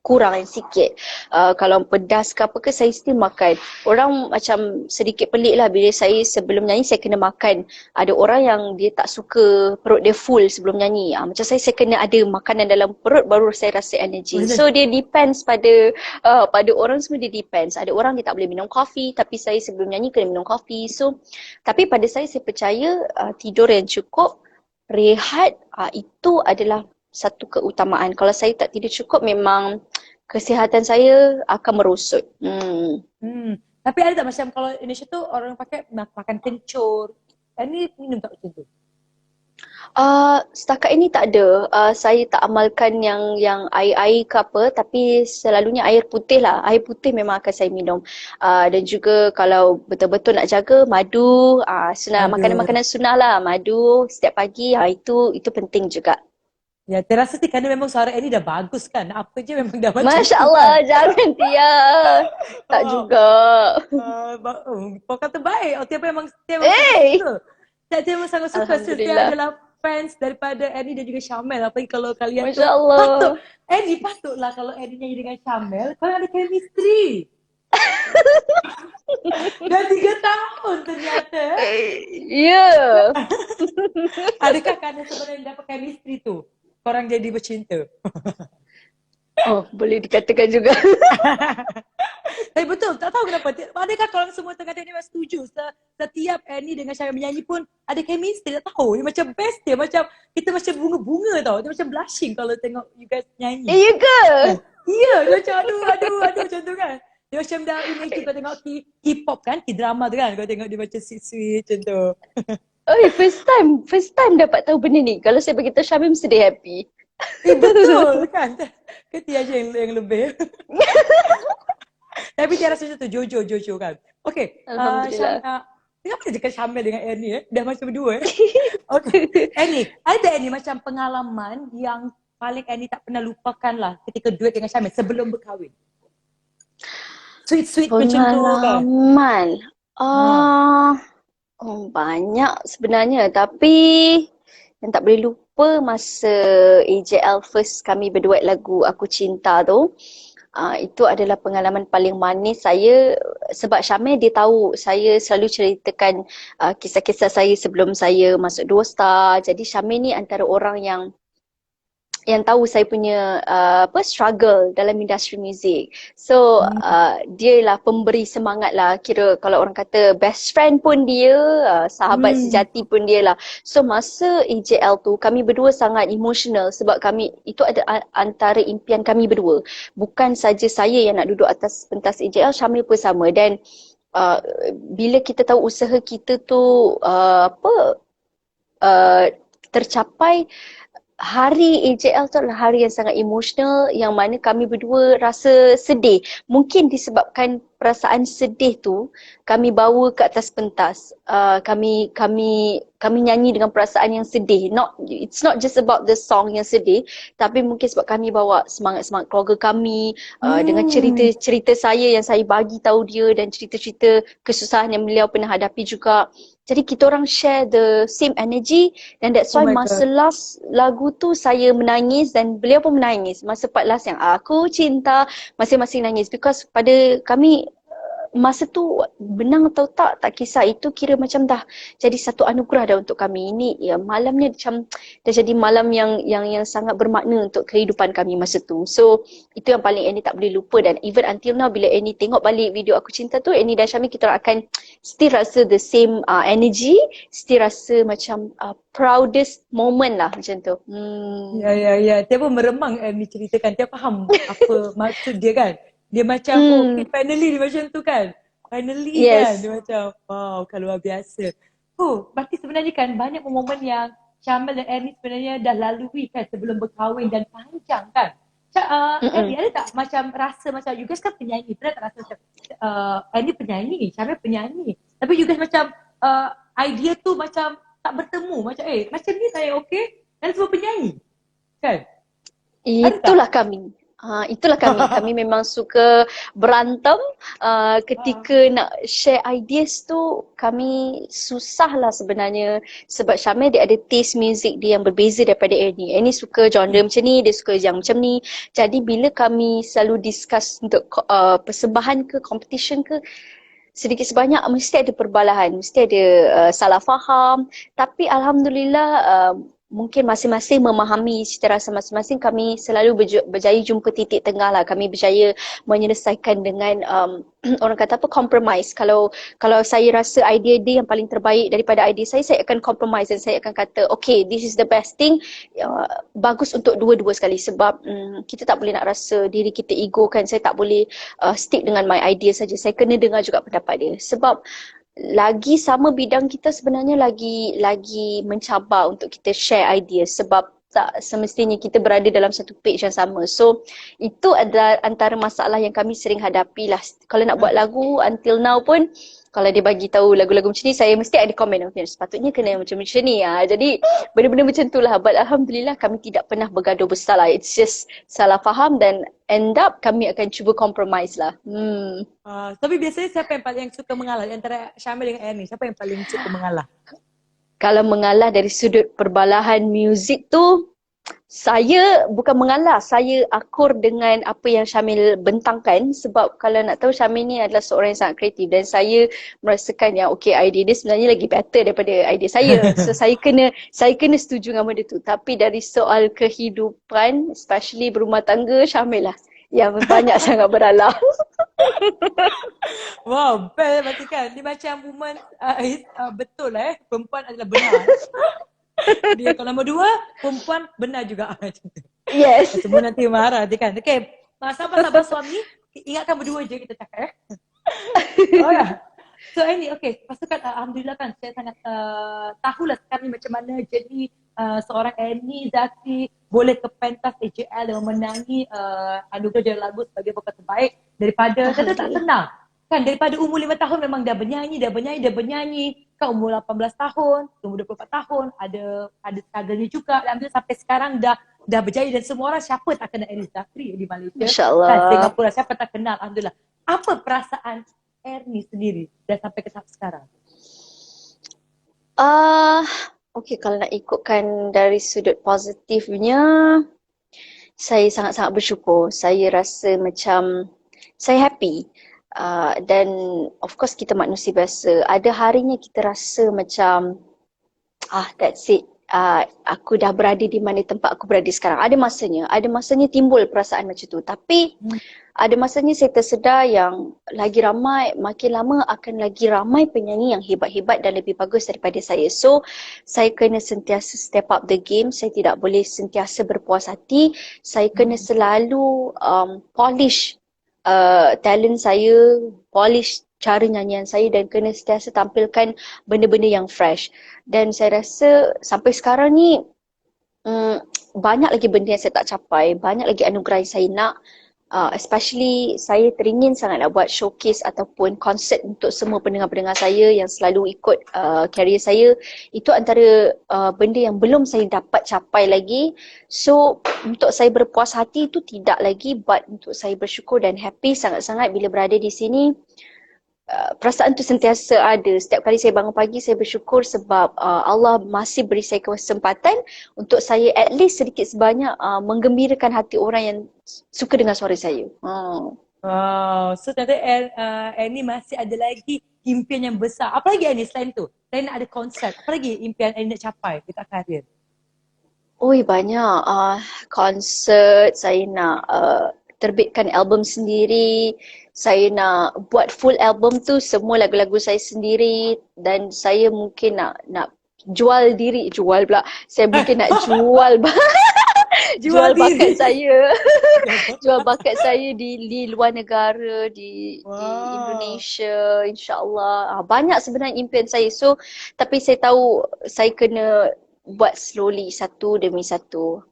kurang yang sikit. Kalau pedas ke apa ke saya still makan. Orang macam sedikit pelik lah bila saya sebelum nyanyi saya kena makan. Ada orang yang dia tak suka perut dia full sebelum nyanyi. Macam saya kena ada makanan dalam perut baru saya rasa energy. So dia depends pada orang semua, dia depends. Ada orang dia tak boleh minum kopi tapi saya sebelum nyanyi kena minum kopi. So tapi pada saya percaya tidur yang cukup, rehat itu adalah satu keutamaan. Kalau saya tak tidur cukup memang kesihatan saya akan merosot. Tapi ada tak macam kalau Indonesia tu orang pakai makan kencur. Ini minum tak macam tu? Setakat ini tak ada. Saya tak amalkan yang air-air ke apa, tapi selalunya air putih lah. Air putih memang akan saya minum. Dan juga kalau betul-betul nak jaga, madu, makanan-makanan sunnah lah. Madu setiap pagi, itu penting juga. Ya, terasa sih kerana memang suara Annie dah bagus kan. Apa je memang dah macam Masya Allah, jangan Tia. Tak juga. Kau kata baik. Tiap memang Tia memang sangat suka. Tia adalah fans daripada Annie dan juga Syamel. Apalagi kalau kalian Masya Allah. Patutlah kalau Annie nyanyi dengan Syamel, kalian ada chemistry. Dah 3 tahun ternyata. Ya. Adakah kerana sebenarnya dapat chemistry tu korang jadi bercinta? Boleh dikatakan juga. Tapi betul, tak tahu kenapa. Adakah korang semua tengah ni memang setuju? Setiap Annie dengan Syamel menyanyi pun ada chemistry, tak tahu. Dia macam best dia, macam kita macam bunga-bunga tau. Dia macam blushing kalau tengok you guys nyanyi. Ya ke? Ya, dia macam aduh macam tu kan. Dia macam dah image kau tengok K-pop kan, K-drama tu kan. Kau tengok dia macam sweet-sweet macam tu. First time dapat tahu benda ni. Kalau saya beritahu Syamil mesti dia happy. Betul kan? Ketia aja yang lebih. Tapi dia rasa macam tu, Jojo kan. Okay. Alhamdulillah. Kenapa dia cakap Syamil dengan Annie Dah macam berdua Okay. Annie, ada Annie macam pengalaman yang paling Annie tak pernah lupakan lah ketika duet dengan Syamil sebelum berkahwin? Sweet macam tu kan? Pengalaman. Banyak sebenarnya, tapi yang tak boleh lupa masa AJL first kami berduet lagu Aku Cinta tu. Itu adalah pengalaman paling manis saya sebab Syamil dia tahu saya selalu ceritakan kisah-kisah saya sebelum saya masuk Dua Star. Jadi Syamil ni antara orang yang tahu saya punya struggle dalam industri muzik. So dia lah pemberi semangat lah. Kira kalau orang kata best friend pun dia, sahabat sejati pun dia lah. So masa AJL tu kami berdua sangat emotional sebab kami itu ada antara impian kami berdua. Bukan saja saya yang nak duduk atas pentas AJL, Syamil pun sama. Dan bila kita tahu usaha kita tu tercapai, hari AJL tu adalah hari yang sangat emosional yang mana kami berdua rasa sedih. Mungkin disebabkan perasaan sedih tu kami bawa ke atas pentas. Kami nyanyi dengan perasaan yang sedih. It's not just about the song yang sedih, tapi mungkin sebab kami bawa semangat-semangat keluarga kami dengan cerita-cerita saya yang saya bagi tahu dia dan cerita-cerita kesusahan yang beliau pernah hadapi juga. Jadi kita orang share the same energy dan that's why masa last lagu tu saya menangis dan beliau pun menangis. Masa part last yang Aku Cinta, masing-masing nangis because pada kami masa tu menang atau tak kisah, itu kira macam dah jadi satu anugerah dah untuk kami. Ini ya malamnya macam dah jadi malam yang sangat bermakna untuk kehidupan kami masa tu. So itu yang paling Annie tak boleh lupa dan even until now bila Annie tengok balik video Aku Cinta tu, Annie dan Syamil kita orang akan still rasa the same energy, still rasa macam proudest moment lah macam tu. Ya. Dia pun meremang Annie ceritakan. Dia faham apa maksud dia kan. Dia macam okay, finally dia macam tu kan. finally kan. Yes. Dia macam, wow, kan luar biasa. Berarti sebenarnya kan banyak momen yang Syamel dan Ernie sebenarnya dah lalui kan sebelum berkahwin dan panjang kan. Mm-mm. Ernie ada tak macam rasa macam, you guys kan penyanyi, pernah tak rasa macam Ernie penyanyi, Syamel penyanyi. Tapi you guys macam idea tu macam tak bertemu. Macam macam ni saya okey, dan semua penyanyi. Kan? Ada tak? Itulah kami. Itulah kami. Kami memang suka berantem. Ketika nak share ideas tu, kami susah lah sebenarnya. Sebab Syamil dia ada taste music dia yang berbeza daripada Ernie. Ernie suka genre macam ni, dia suka yang macam ni. Jadi bila kami selalu discuss untuk persembahan ke, competition ke, sedikit sebanyak mesti ada perbalahan, mesti ada salah faham. Tapi Alhamdulillah mungkin masing-masing memahami cita rasa masing-masing. Kami selalu berjaya jumpa titik tengah lah. Kami berjaya menyelesaikan dengan orang kata apa, compromise. Kalau saya rasa idea dia yang paling terbaik daripada idea saya akan compromise dan saya akan kata okay, this is the best thing. Bagus untuk dua-dua sekali sebab kita tak boleh nak rasa diri kita ego kan. Saya tak boleh stick dengan my idea saja. Saya kena dengar juga pendapat dia. Sebab lagi sama bidang kita sebenarnya lagi mencabar untuk kita share idea sebab tak semestinya kita berada dalam satu page yang sama. So itu adalah antara masalah yang kami sering hadapi lah. Kalau nak buat lagu until now pun, kalau dia bagi tahu lagu-lagu macam ni, saya mesti ada komen, sepatutnya kena macam ni. Jadi benda-benda macam tu lah. But Alhamdulillah kami tidak pernah bergaduh besar lah. It's just salah faham dan end up kami akan cuba compromise lah. Tapi biasanya siapa yang paling suka mengalah antara Syamil dengan Ernie? Siapa yang paling suka mengalah? Kalau mengalah dari sudut perbalahan muzik tu, saya bukan mengalah, saya akur dengan apa yang Syamil bentangkan. Sebab kalau nak tahu, Syamil ni adalah seorang yang sangat kreatif dan saya merasakan yang okay, idea dia sebenarnya lagi better daripada idea saya. So saya kena setuju dengan benda tu. Tapi dari soal kehidupan, especially berumah tangga, Syamil lah yang banyak sangat beralah. Wow, best berarti kan. Dia macam woman, betul lah perempuan adalah benar. Dia kalau nombor 2, perempuan benar juga. Yes. Semua nanti marah dia kan. Okay, sahabat-sahabat suami, ingatkan berdua je kita cakap Oh ya. So ini okay, lepas tu kan Alhamdulillah kan saya sangat tahulah sekarang macam mana jadi seorang Ernie Zakri boleh ke pentas AJL dan memenangi anugerah juara lagu sebagai vokal terbaik daripada kata tak senang kan, daripada umur 5 tahun memang dah bernyanyi kan, umur 18 tahun, umur 24 tahun ada struggle-nya juga. Alhamdulillah sampai sekarang dah berjaya dan semua orang siapa tak kenal Ernie Zakri di Malaysia, InsyaAllah. kan, Singapura siapa tak kenal. Alhamdulillah. Apa perasaan Ernie sendiri dan sampai ke tahap sekarang? Okay, kalau nak ikutkan dari sudut positifnya, saya sangat-sangat bersyukur. Saya rasa macam saya happy. Dan of course kita manusia biasa. Ada harinya kita rasa macam that's it. Aku dah berada di mana tempat aku berada sekarang. Ada masanya timbul perasaan macam tu. Tapi ada masanya saya tersedar yang lagi ramai, makin lama akan lagi ramai penyanyi yang hebat-hebat dan lebih bagus daripada saya. So, saya kena sentiasa step up the game. Saya tidak boleh sentiasa berpuas hati. Saya kena selalu polish talent saya, polish cara nyanyian saya dan kena sentiasa tampilkan benda-benda yang fresh. Dan saya rasa sampai sekarang ni banyak lagi benda yang saya tak capai, banyak lagi anugerah yang saya nak. Especially saya teringin sangat nak buat showcase ataupun konsert untuk semua pendengar-pendengar saya yang selalu ikut career saya. Itu antara benda yang belum saya dapat capai lagi. So untuk saya berpuas hati itu tidak lagi, but untuk saya bersyukur dan happy sangat-sangat bila berada di sini. Perasaan tu sentiasa ada. Setiap kali saya bangun pagi, saya bersyukur sebab Allah masih beri saya kesempatan untuk saya at least sedikit sebanyak menggembirakan hati orang yang suka dengar suara saya. Wow, so ternyata Ernie masih ada lagi impian yang besar. Apa lagi Ernie selain tu? Selain nak ada konsert, apa lagi impian Ernie nak capai dekat karir? Banyak. Konsert, saya nak terbitkan album sendiri. Saya nak buat full album tu semua lagu-lagu saya sendiri dan saya mungkin nak jual diri, jual pula. Saya mungkin nak jual Jual jual bakat diri. saya. Jual bakat. Jual bakat saya di luar negara, di Wow. Indonesia, insyaAllah. Banyak sebenarnya impian saya. So, tapi saya tahu saya kena buat slowly, satu demi satu.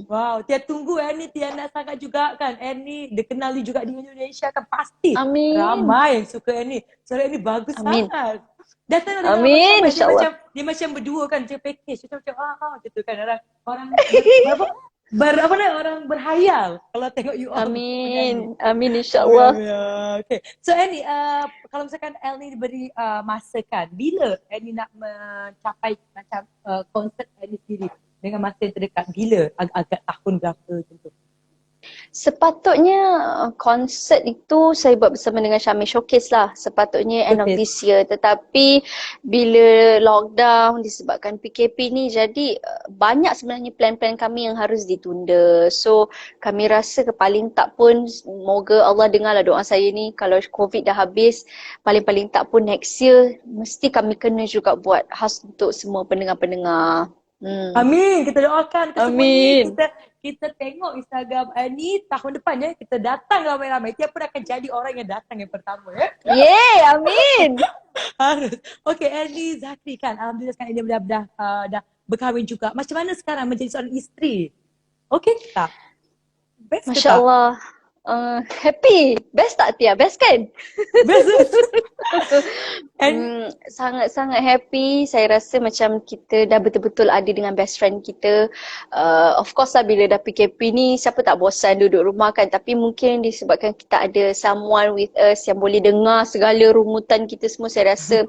Wow, Tia tunggu Annie, Tia nak sangat juga kan. Annie dikenali juga di Indonesia kan pasti Amin. ramai yang suka Annie. Suara Annie bagus Amin. sangat. Datang dengan orang Amin, ramai, insyaAllah. dia macam berdua kan, macam package, macam gitu kan orang apa namanya orang berhayal kalau tengok you all menyanyi. Amin. Amin, Amin, insyaAllah. amin. Okay. So Annie, kalau misalkan El ni diberi masa kan, bila Annie nak mencapai macam konsert Annie sendiri dengan masa yang terdekat, bila agak tahun berapa macam tu? Sepatutnya konsert itu saya buat bersama dengan Syamil Showcase lah. Sepatutnya end of Showcase. this year. Tetapi bila lockdown disebabkan PKP ni, jadi banyak sebenarnya plan-plan kami yang harus ditunda. So kami rasa paling tak pun, moga Allah dengarlah doa saya ni, kalau COVID dah habis, paling-paling tak pun next year mesti kami kena juga buat khas untuk semua pendengar-pendengar. Amin, kita doakan ke semua ni. Amin. Kita tengok Instagram ni tahun depan ya, kita datang ramai-ramai. Tia pun akan jadi orang yang datang yang pertama ya. Yeay, amin. Harus. Okay, Annie Zakri kan, alhamdulillah sekarang ini dah berkahwin juga. Macam mana sekarang menjadi seorang isteri? Okay tak? Best ke Masya tak? Allah. Happy. Best tak Tia? Best kan? Best. And Sangat-sangat happy. Saya rasa macam kita dah betul-betul ada dengan best friend kita. Of course lah bila dah PKP ni, siapa tak bosan duduk rumah kan. Tapi mungkin disebabkan kita ada someone with us yang boleh dengar segala rumutan kita semua. Saya rasa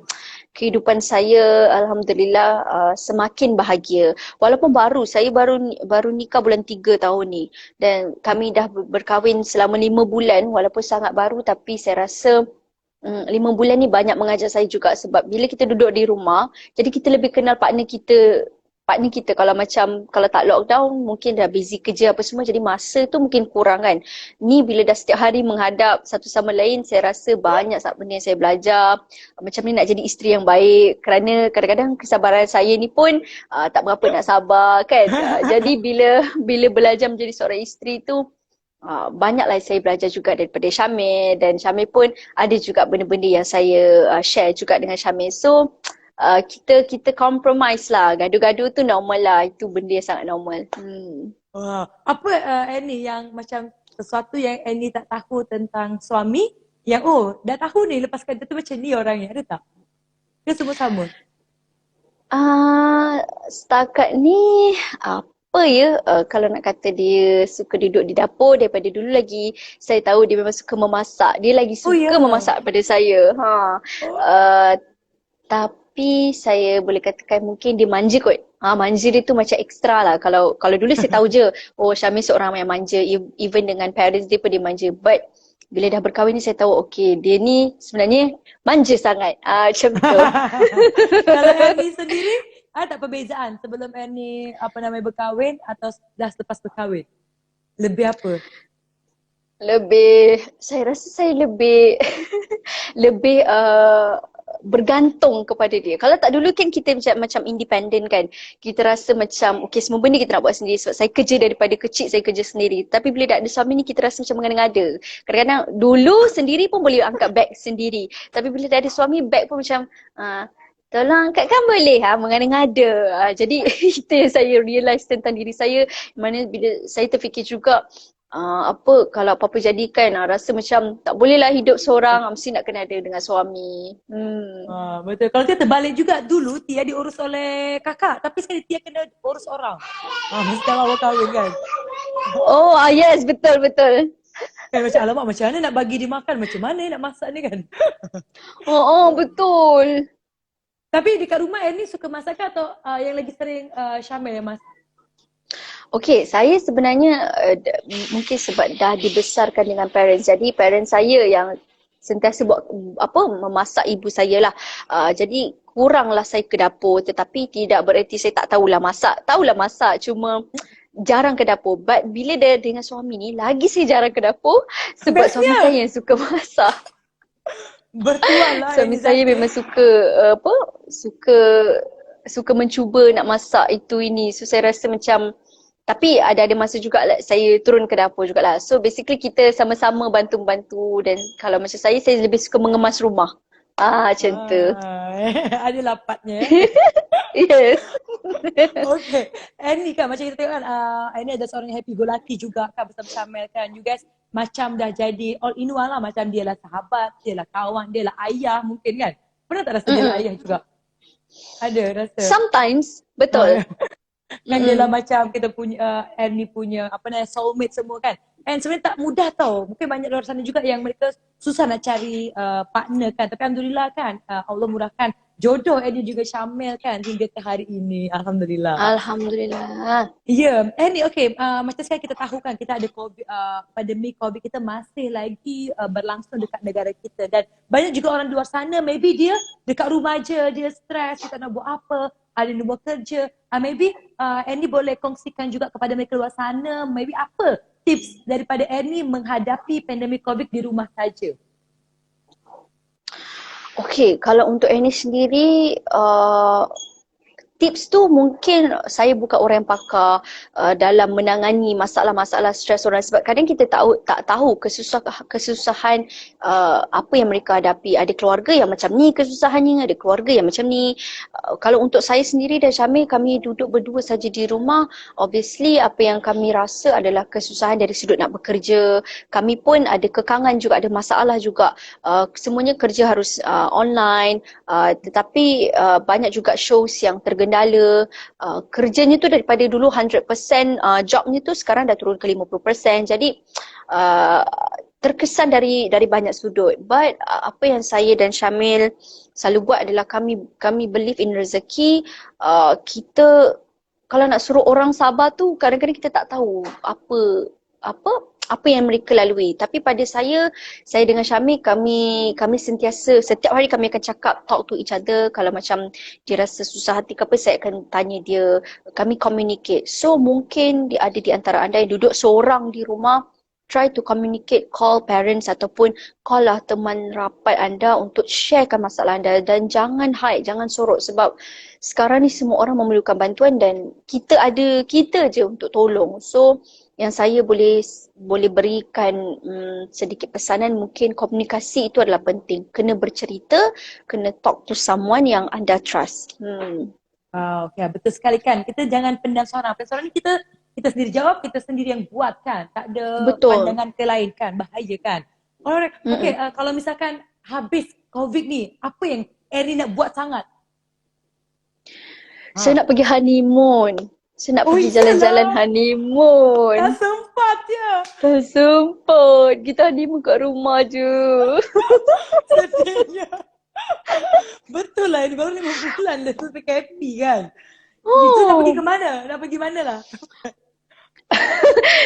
kehidupan saya Alhamdulillah semakin bahagia. Walaupun saya baru nikah bulan 3 tahun ni. Dan kami dah berkahwin selama 5 bulan. Walaupun sangat baru, tapi saya rasa 5 bulan ni banyak mengajar saya juga, sebab bila kita duduk di rumah, jadi kita lebih kenal partner kita. Kalau tak lockdown mungkin dah busy kerja apa semua, jadi masa tu mungkin kurang kan. Ni bila dah setiap hari menghadap satu sama lain, saya rasa banyak sangat benda yang saya belajar. Macam ni nak jadi isteri yang baik, kerana kadang-kadang kesabaran saya ni pun tak berapa nak sabar kan. Jadi bila belajar menjadi seorang isteri tu, banyaklah saya belajar juga daripada Syamil, dan Syamil pun ada juga benda-benda yang saya share juga dengan Syamil. So kita compromise lah. Gaduh-gaduh tu normal lah. Itu benda yang sangat normal. wow. Apa Annie yang macam sesuatu yang Annie tak tahu tentang suami yang dah tahu ni lepas kata tu macam ni orangnya, ada tak? Dia semua sama? Setakat ni apa ya, kalau nak kata dia suka duduk di dapur, daripada dulu lagi saya tahu dia memang suka memasak. Dia lagi suka memasak pada saya. Tapi saya boleh katakan mungkin dia manja kot. Manja dia tu macam ekstra lah. Kalau dulu saya tahu je, Syamil seorang yang manja. Even dengan parents dia pun dia manja. But bila dah berkahwin ni saya tahu, okay, dia ni sebenarnya manja sangat. Macam tu. Kalau Annie sendiri, ada tak perbezaan sebelum Annie berkahwin atau dah selepas berkahwin? Lebih apa? Saya rasa saya lebih lebih bergantung kepada dia. Kalau tak, dulu kan kita macam independent kan. Kita rasa macam okay, semua benda kita nak buat sendiri. Sebab saya kerja daripada kecil, saya kerja sendiri. Tapi bila dah ada suami ni, kita rasa macam mengada-ngada. Kadang-kadang dulu sendiri pun boleh angkat beg sendiri. Tapi bila dah ada suami, beg pun macam tolong angkatkan boleh, mengada-ngada. Jadi itu yang saya realise tentang diri saya. Mana bila saya terfikir juga, kalau apa-apa jadikan, rasa macam tak bolehlah hidup seorang, mesti nak kena ada dengan suami. Betul. Kalau Tia terbalik juga, dulu Tia diurus oleh kakak, tapi sekali Tia kena urus orang. Mesti awal kahwin kan? Yes, betul. Kan macam alamak, macam mana nak bagi dia makan, macam mana nak masak ni kan? Betul. Tapi dekat rumah Annie suka masak atau yang lagi sering Syamil yang masak? Okay, saya sebenarnya mungkin sebab dah dibesarkan dengan parents. Jadi parents saya yang sentiasa memasak ibu saya lah. Jadi kuranglah saya ke dapur, tetapi tidak bererti saya tak tahulah masak. Tahulah masak, cuma jarang ke dapur. But bila dia dengan suami ni, lagi saya jarang ke dapur sebab suami saya yang suka masak. Bertuan lah. Suami saya memang suka suka mencuba nak masak itu ini. So saya rasa macam Tapi ada masa juga lah, saya turun ke dapur jugalah. So basically kita sama-sama bantu-bantu, dan kalau macam saya lebih suka mengemas rumah. Macam tu. Ada lapatnya. Yes. Okay. Annie kan macam kita tengok kan, Annie ada seorang yang happy go lucky juga kan bersama Syamel kan. You guys macam dah jadi all in one lah. Macam dia lah sahabat, dia lah kawan, dia lah ayah mungkin kan. Pernah tak rasa dia lah ayah juga? Ada rasa? Sometimes, betul. Kan dia lah macam kita punya, Annie punya apa namanya soulmate semua kan. And sebenarnya tak mudah tau. Mungkin banyak luar sana juga yang mereka susah nak cari partner kan. Tapi Alhamdulillah kan, Allah murahkan jodoh Annie juga Syamel kan hingga ke hari ini. Alhamdulillah. Alhamdulillah. Ya, Annie, okay. Macam sekarang kita tahu kan kita ada COVID, pandemik COVID kita masih lagi berlangsung dekat negara kita. Dan banyak juga orang di luar sana, maybe dia dekat rumah je, dia stres, dia tak nak buat apa, ada yang buat kerja. Maybe Annie boleh kongsikan juga kepada mereka luar sana, maybe apa tips daripada Annie menghadapi pandemik COVID di rumah saja? Okay, kalau untuk Annie sendiri, tips tu mungkin saya bukan orang yang pakar dalam menangani masalah-masalah stres orang, sebab kadang kita tak tahu kesusahan apa yang mereka hadapi. Ada keluarga yang macam ni kesusahannya, ada keluarga yang macam ni. Kalau untuk saya sendiri dan Syamil, kami duduk berdua saja di rumah. Obviously apa yang kami rasa adalah kesusahan dari sudut nak bekerja. Kami pun ada kekangan juga, ada masalah juga. Semuanya kerja harus online, tetapi banyak juga shows yang tergendala. Kerjanya tu daripada dulu 100%, jobnya tu sekarang dah turun ke 50%. Jadi terkesan dari banyak sudut. But apa yang saya dan Syamil selalu buat adalah kami believe in rezeki. Kita kalau nak suruh orang sabar tu, kadang-kadang kita tak tahu apa yang mereka lalui. Tapi pada saya dengan Syamil, kami sentiasa, setiap hari kami akan cakap, talk to each other. Kalau macam dia rasa susah hati ke apa, saya akan tanya dia. Kami communicate. So mungkin ada di antara anda yang duduk seorang di rumah, try to communicate, call parents ataupun call lah teman rapat anda untuk sharekan masalah anda. Dan jangan hide, jangan sorok, sebab sekarang ni semua orang memerlukan bantuan dan kita je untuk tolong. So yang saya boleh berikan sedikit pesanan, mungkin komunikasi itu adalah penting. Kena bercerita, kena talk to someone yang anda trust. Okay, betul sekali kan. Kita jangan pendam seorang. Pendam seorang ni kita sendiri jawab, kita sendiri yang buat kan. Tak ada pandangan ke lain kan. Bahaya kan. Alright. Okay, kalau misalkan habis COVID ni, apa yang Annie nak buat sangat? Saya nak pergi honeymoon. Saya nak pergi jalan-jalan honeymoon. Tak sempat je. Tak sempat. Kita honeymoon kat rumah je. Sedihnya. Betul lah, ini baru 50 bulan dah tu PKP kan. Itu nak pergi ke mana? Nak pergi mana lah?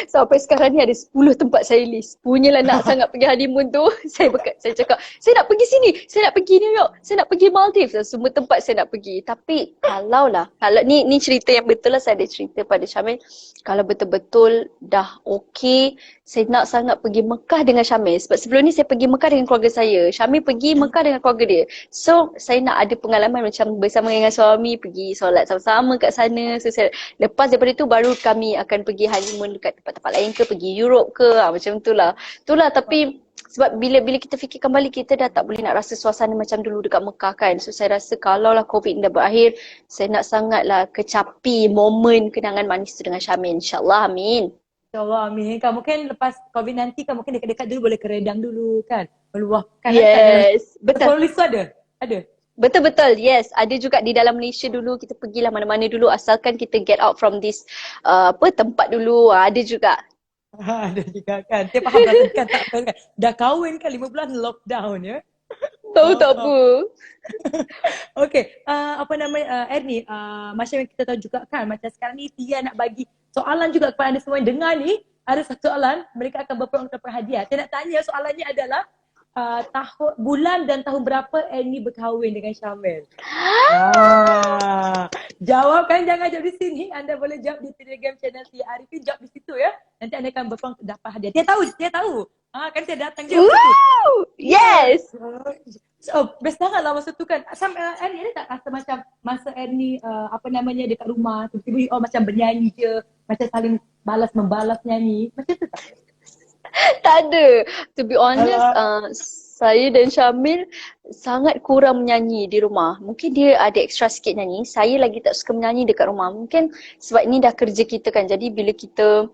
Sampai sekarang ni ada 10 tempat saya list. Punyalah nak sangat pergi honeymoon tu. Saya cakap, saya nak pergi sini, saya nak pergi New York, saya nak pergi Maldives. Semua tempat saya nak pergi. Tapi kalau ni cerita yang betul lah, saya ada cerita pada Syamil. Kalau betul-betul dah okey, saya nak sangat pergi Mekah dengan Syamil. Sebab sebelum ni saya pergi Mekah dengan keluarga saya. Syamil pergi Mekah dengan keluarga dia. So saya nak ada pengalaman macam bersama dengan suami, pergi solat sama-sama kat sana. So, lepas daripada tu baru kami akan pergi honeymoon dekat tempat-tempat lain ke, pergi Europe ke, macam tu lah. Tapi sebab bila kita fikirkan balik, kita dah tak boleh nak rasa suasana macam dulu dekat Mekah kan. So saya rasa kalau lah COVID dah berakhir, saya nak sangatlah kecapi momen kenangan manis tu dengan Syamil. InsyaAllah, amin. InsyaAllah, amin. Kan mungkin lepas COVID nanti kan mungkin dekat-dekat dulu boleh ke Redang dulu kan. Meluahkan. Yes, betul. Polis tu ada? Betul-betul, yes. Ada juga di dalam Malaysia dulu, kita pergilah mana-mana dulu asalkan kita get out from this tempat dulu. Ada juga. Ada juga kan. Dia faham lah kan, tak apa kan. Dah kahwin kan 5 bulan lockdown ya. Tahu tak apa. Okay, Ernie, macam yang kita tahu juga kan, macam sekarang ni Tia nak bagi soalan juga kepada anda semua yang dengar ni. Ada satu soalan, mereka akan berpeluang untuk perhadiah. Saya nak tanya, soalannya adalah bulan dan tahun berapa Annie berkahwin dengan Syamil? Jawab kan, jangan jawab di sini. Anda boleh jawab di Telegram channel Tia Arifin, jawab di situ ya. Nanti Anda akan berpeluang untuk dapat hadiah. Dia tahu. Kan saya datang je masa tu. Wow! Yes! So, best banget lah masa tu kan. Sampai Annie ada tak rasa macam masa Annie apa namanya dekat rumah, tiba-tiba macam bernyanyi je, macam saling balas-membalas nyanyi. Macam tu tak? Tak ada. To be honest, saya dan Syamil sangat kurang menyanyi di rumah. Mungkin dia ada extra sikit nyanyi. Saya lagi tak suka menyanyi dekat rumah. Mungkin sebab ini dah kerja kita kan. Jadi bila kita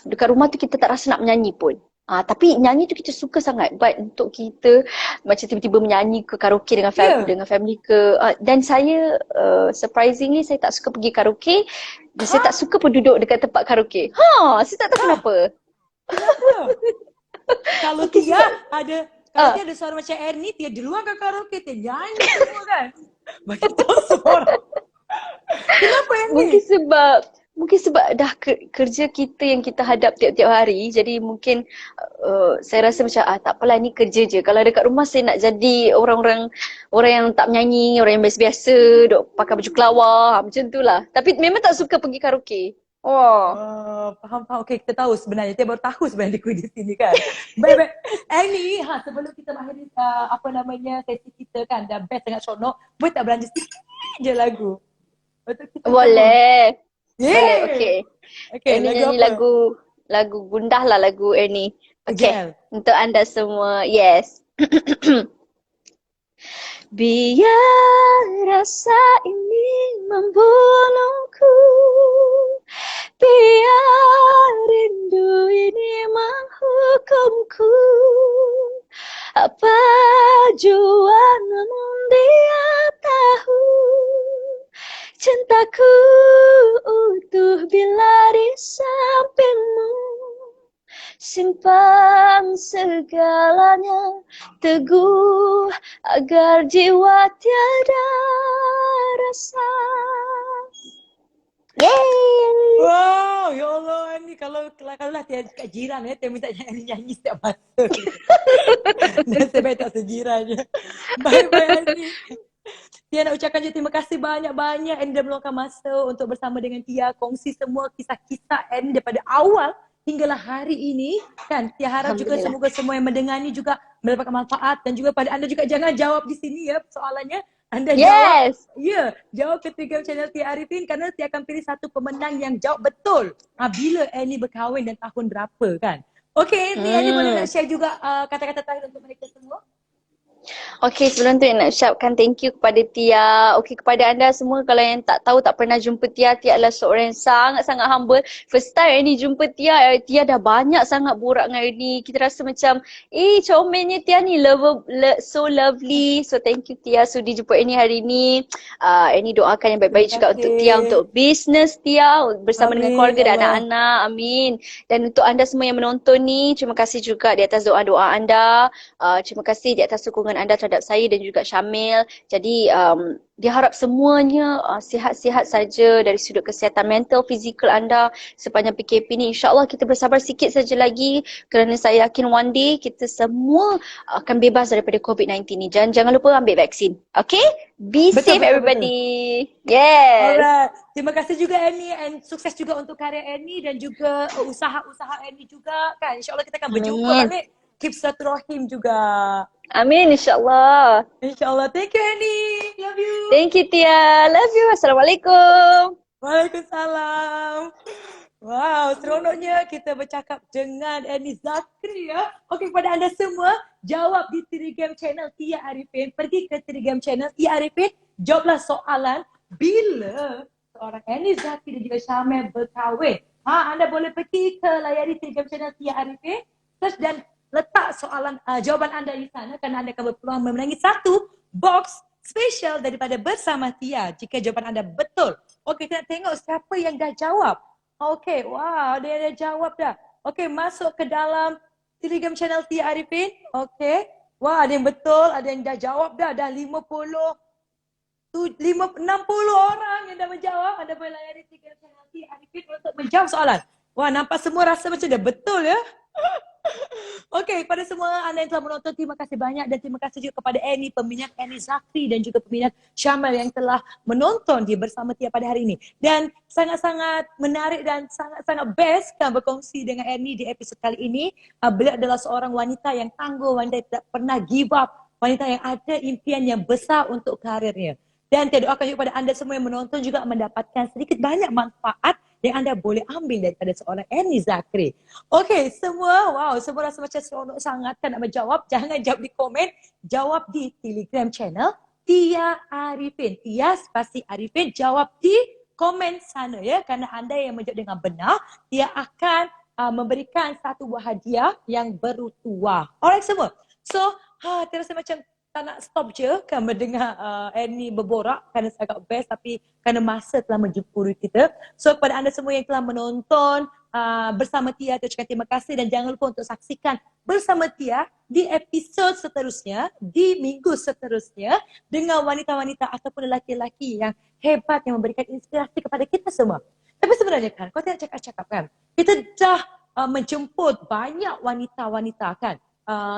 dekat rumah tu kita tak rasa nak menyanyi pun. Tapi nyanyi tu kita suka sangat. But untuk kita macam tiba-tiba menyanyi ke karaoke dengan dengan family ke. Dan saya surprisingly saya tak suka pergi karaoke. Dan saya tak suka pun duduk dekat tempat karaoke. Saya tak tahu kenapa. Kalau Tia ada, kalau Tia ada suara macam Ernie, Tia di luar ke karaoke, Tia nyanyi semua kan. Bagi tahu semua orang. Kenapa Ernie? Mungkin sebab dah kerja kita yang kita hadap tiap-tiap hari. Jadi mungkin saya rasa macam tak apalah, ni kerja je. Kalau dekat rumah saya nak jadi orang yang tak menyanyi, orang yang biasa-biasa, duk pakai baju kelawar, macam tu lah. Tapi memang tak suka pergi karaoke. Faham. Okay, kita tahu sebenarnya. Dia baru tahu sebenarnya dia di sini kan. Baik. Annie, sebelum kita mengakhiri apa namanya sesi kita kan, dah best sangat seronok. Boleh tak belanja sikit je lagu? Boleh. Boleh, Okay, Ernie nyanyi lagu gundah lah, lagu Ernie. Okay, untuk anda semua. Yes. Biar rasa ini membunuhku, biar rindu ini menghukumku. Apa jua namun dia tahu cintaku utuh bila di sampingmu. Simpan segalanya teguh agar jiwa tiada rasa. Yeay! Wow, ya Allah, ni kalau Tia dekat jiran ya, Tia minta nyanyi setiap masa. Dan saya baik tak sejiran je. Baik ni. Tia nak ucapkan je terima kasih banyak-banyak Annie dah meluangkan masa untuk bersama dengan Tia, kongsi semua kisah-kisah Annie daripada awal hinggalah hari ini kan. Tia harap juga semoga semua yang mendengar ni juga mendapatkan manfaat, dan juga pada anda juga jangan jawab di sini ya soalannya. Anda jawab ke Telegram channel Tia Arifin, kerana Tia akan pilih satu pemenang yang jawab betul bila Annie berkahwin dan tahun berapa kan. Okay, Annie boleh nak share juga kata-kata terakhir untuk mereka semua? Okay, sebelum tu nak ucapkan thank you kepada Tia. Okay, kepada anda semua, kalau yang tak tahu, tak pernah jumpa Tia, Tia adalah seorang yang sangat-sangat humble. First time Ernie jumpa Tia, Tia dah banyak sangat borak dengan Ernie. Kita rasa macam, comelnya Tia ni so lovely. So thank you Tia sudi jumpa Ernie hari ni. Ernie doakan yang baik-baik juga untuk Tia, untuk bisnes Tia, bersama dengan keluarga dan anak-anak. Amin. Dan untuk anda semua yang menonton ni, terima kasih juga di atas doa-doa anda. Terima kasih di atas sokongan anda terhadap saya dan juga Syamil. Jadi diharap semuanya sihat-sihat saja dari sudut kesihatan mental, fizikal anda sepanjang PKP ni. InsyaAllah kita bersabar sikit saja lagi, kerana saya yakin one day kita semua akan bebas daripada COVID-19 ni. Jangan lupa ambil vaksin. Okay? Be safe everybody. Yes. Alright. Terima kasih juga Annie, and sukses juga untuk karya Annie dan juga usaha-usaha Annie juga kan. InsyaAllah kita akan berjumpa balik. Keep silaturahim juga. Amin, insyaAllah. InsyaAllah. Thank you Annie. Love you. Thank you Tia. Love you. Assalamualaikum. Waalaikumsalam. Wow, seronoknya kita bercakap dengan Annie Zakri ya. Okey, kepada anda semua, jawab di Telegram channel Tia Arifin. Pergi ke Telegram channel Tia Arifin, jawablah soalan bila seorang Annie Zakri dan juga Syamil berkahwin. Anda boleh pergi ke layari Telegram channel Tia Arifin, search dan letak soalan jawapan anda di sana, kerana anda akan berpeluang memenangi satu box special daripada Bersama Tia jika jawapan anda betul. Okey, kita nak tengok siapa yang dah jawab. Okey, wow, ada yang dah jawab dah. Okey, masuk ke dalam Telegram channel Tia Arifin. Okey. Wah, ada yang betul, ada yang dah jawab dah. Dah 60 orang yang dah menjawab. Anda boleh layari Telegram channel Tia Arifin untuk menjawab soalan. Wah, nampak semua rasa macam dah betul ya. Oke, pada semua anda yang telah menonton, terima kasih banyak dan terima kasih juga kepada Annie, peminat Annie Zakri dan juga peminat Syamel yang telah menonton di Bersama Tia pada hari ini. Dan sangat-sangat menarik dan sangat-sangat best kan berkongsi dengan Annie di episod kali ini. Beliau adalah seorang wanita yang tangguh, wanita yang tidak pernah give up, wanita yang ada impian yang besar untuk karirnya. Dan saya doakan juga pada anda semua yang menonton juga mendapatkan sedikit banyak manfaat yang anda boleh ambil daripada seorang Annie Zakri. Okey, semua, wow, semua rasa macam seronok sangat kan nak menjawab. Jangan jawab di komen, jawab di Telegram channel Tia Arifin. Tia spasi Arifin, jawab di komen sana ya. Kerana anda yang menjawab dengan benar, Tia akan memberikan satu buah hadiah yang bertuah. Alright semua. So, terasa macam tak nak stop je kan mendengar Annie berborak kerana sangat best, tapi kerana masa telah menjemput kita. So kepada anda semua yang telah menonton Bersama Tia, saya ucapkan terima kasih dan jangan lupa untuk saksikan Bersama Tia di episod seterusnya, di minggu seterusnya dengan wanita-wanita ataupun lelaki-lelaki yang hebat yang memberikan inspirasi kepada kita semua. Tapi sebenarnya kan, kau tidak cakap-cakap kan, kita dah menjemput banyak wanita-wanita kan.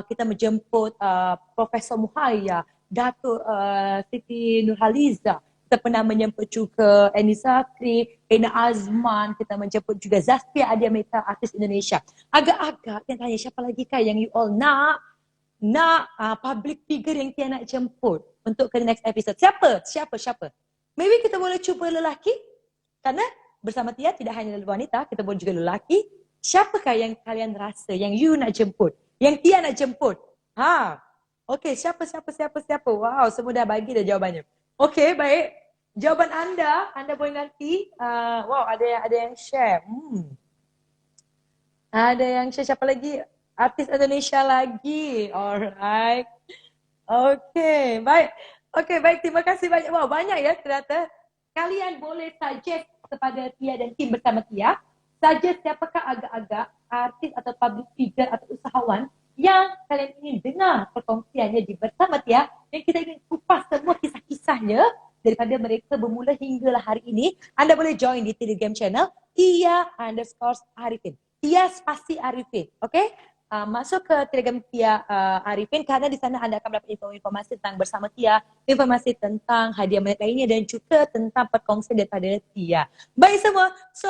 Kita menjemput Profesor Muhaya, Datuk Siti Nurhaliza, kita pernah menjemput juga Annie Zakri, Ena Azman, kita menjemput juga Zaskia Adiamita, artis Indonesia. Agak-agak yang tanya siapa lagi kan yang you all nak public figure yang Tia nak jemput untuk ke next episode. Siapa? Maybe kita boleh cuba lelaki, karena Bersama Tia tidak hanya wanita, kita boleh juga lelaki. Siapakah yang kalian rasa yang you nak jemput? Yang Tia nak jemput. Okey, siapa? Wow, semua dah bagi dah jawabannya. Okey, baik. Jawapan anda boleh nanti. Wow, ada yang share. Ada yang share siapa lagi? Artis Indonesia lagi. Alright. Okey, baik. Okey, baik. Terima kasih banyak. Wow, banyak ya ternyata. Kalian boleh suggest kepada Tia dan tim Bersama Tia. Suggest siapakah agak-agak artis atau public figure atau usahawan yang kalian ingin dengar perkongsiannya di Bersama Tia, dan kita ingin kupas semua kisah-kisahnya daripada mereka bermula hinggalah hari ini. Anda boleh join di Telegram channel Tia_Arifin. Tia spasi Arifin, okay? Masuk ke Telegram Tia Arifin, kerana di sana anda akan mendapat informasi tentang Bersama Tia, informasi tentang hadiah menarik lainnya dan juga tentang perkongsian daripada Tia. Baik semua, so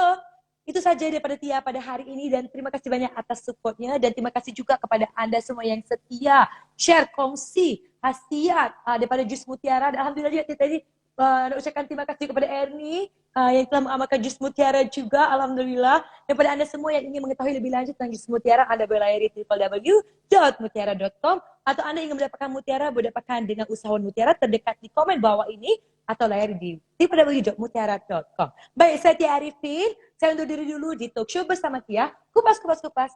itu saja daripada Tia pada hari ini dan terima kasih banyak atas supportnya dan terima kasih juga kepada anda semua yang setia share, kongsi khasiat daripada Jus Mutiara. Dan alhamdulillah juga tadi nak ucapkan terima kasih kepada Ernie yang telah mengamalkan Jus Mutiara juga, alhamdulillah. Daripada anda semua yang ingin mengetahui lebih lanjut tentang Jus Mutiara, anda boleh layari www.mutiara.com, atau anda ingin mendapatkan Mutiara, boleh dapatkan dengan usahawan Mutiara terdekat di komen bawah ini, atau layari di www.mutiara.com. Baik, saya Tia Arifin. Saya undur diri dulu di talk show Bersama Tia, kupas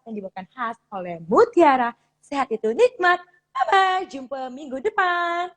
yang dibawakan khas oleh Mutiara. Sehat itu nikmat. Bye-bye. Jumpa minggu depan.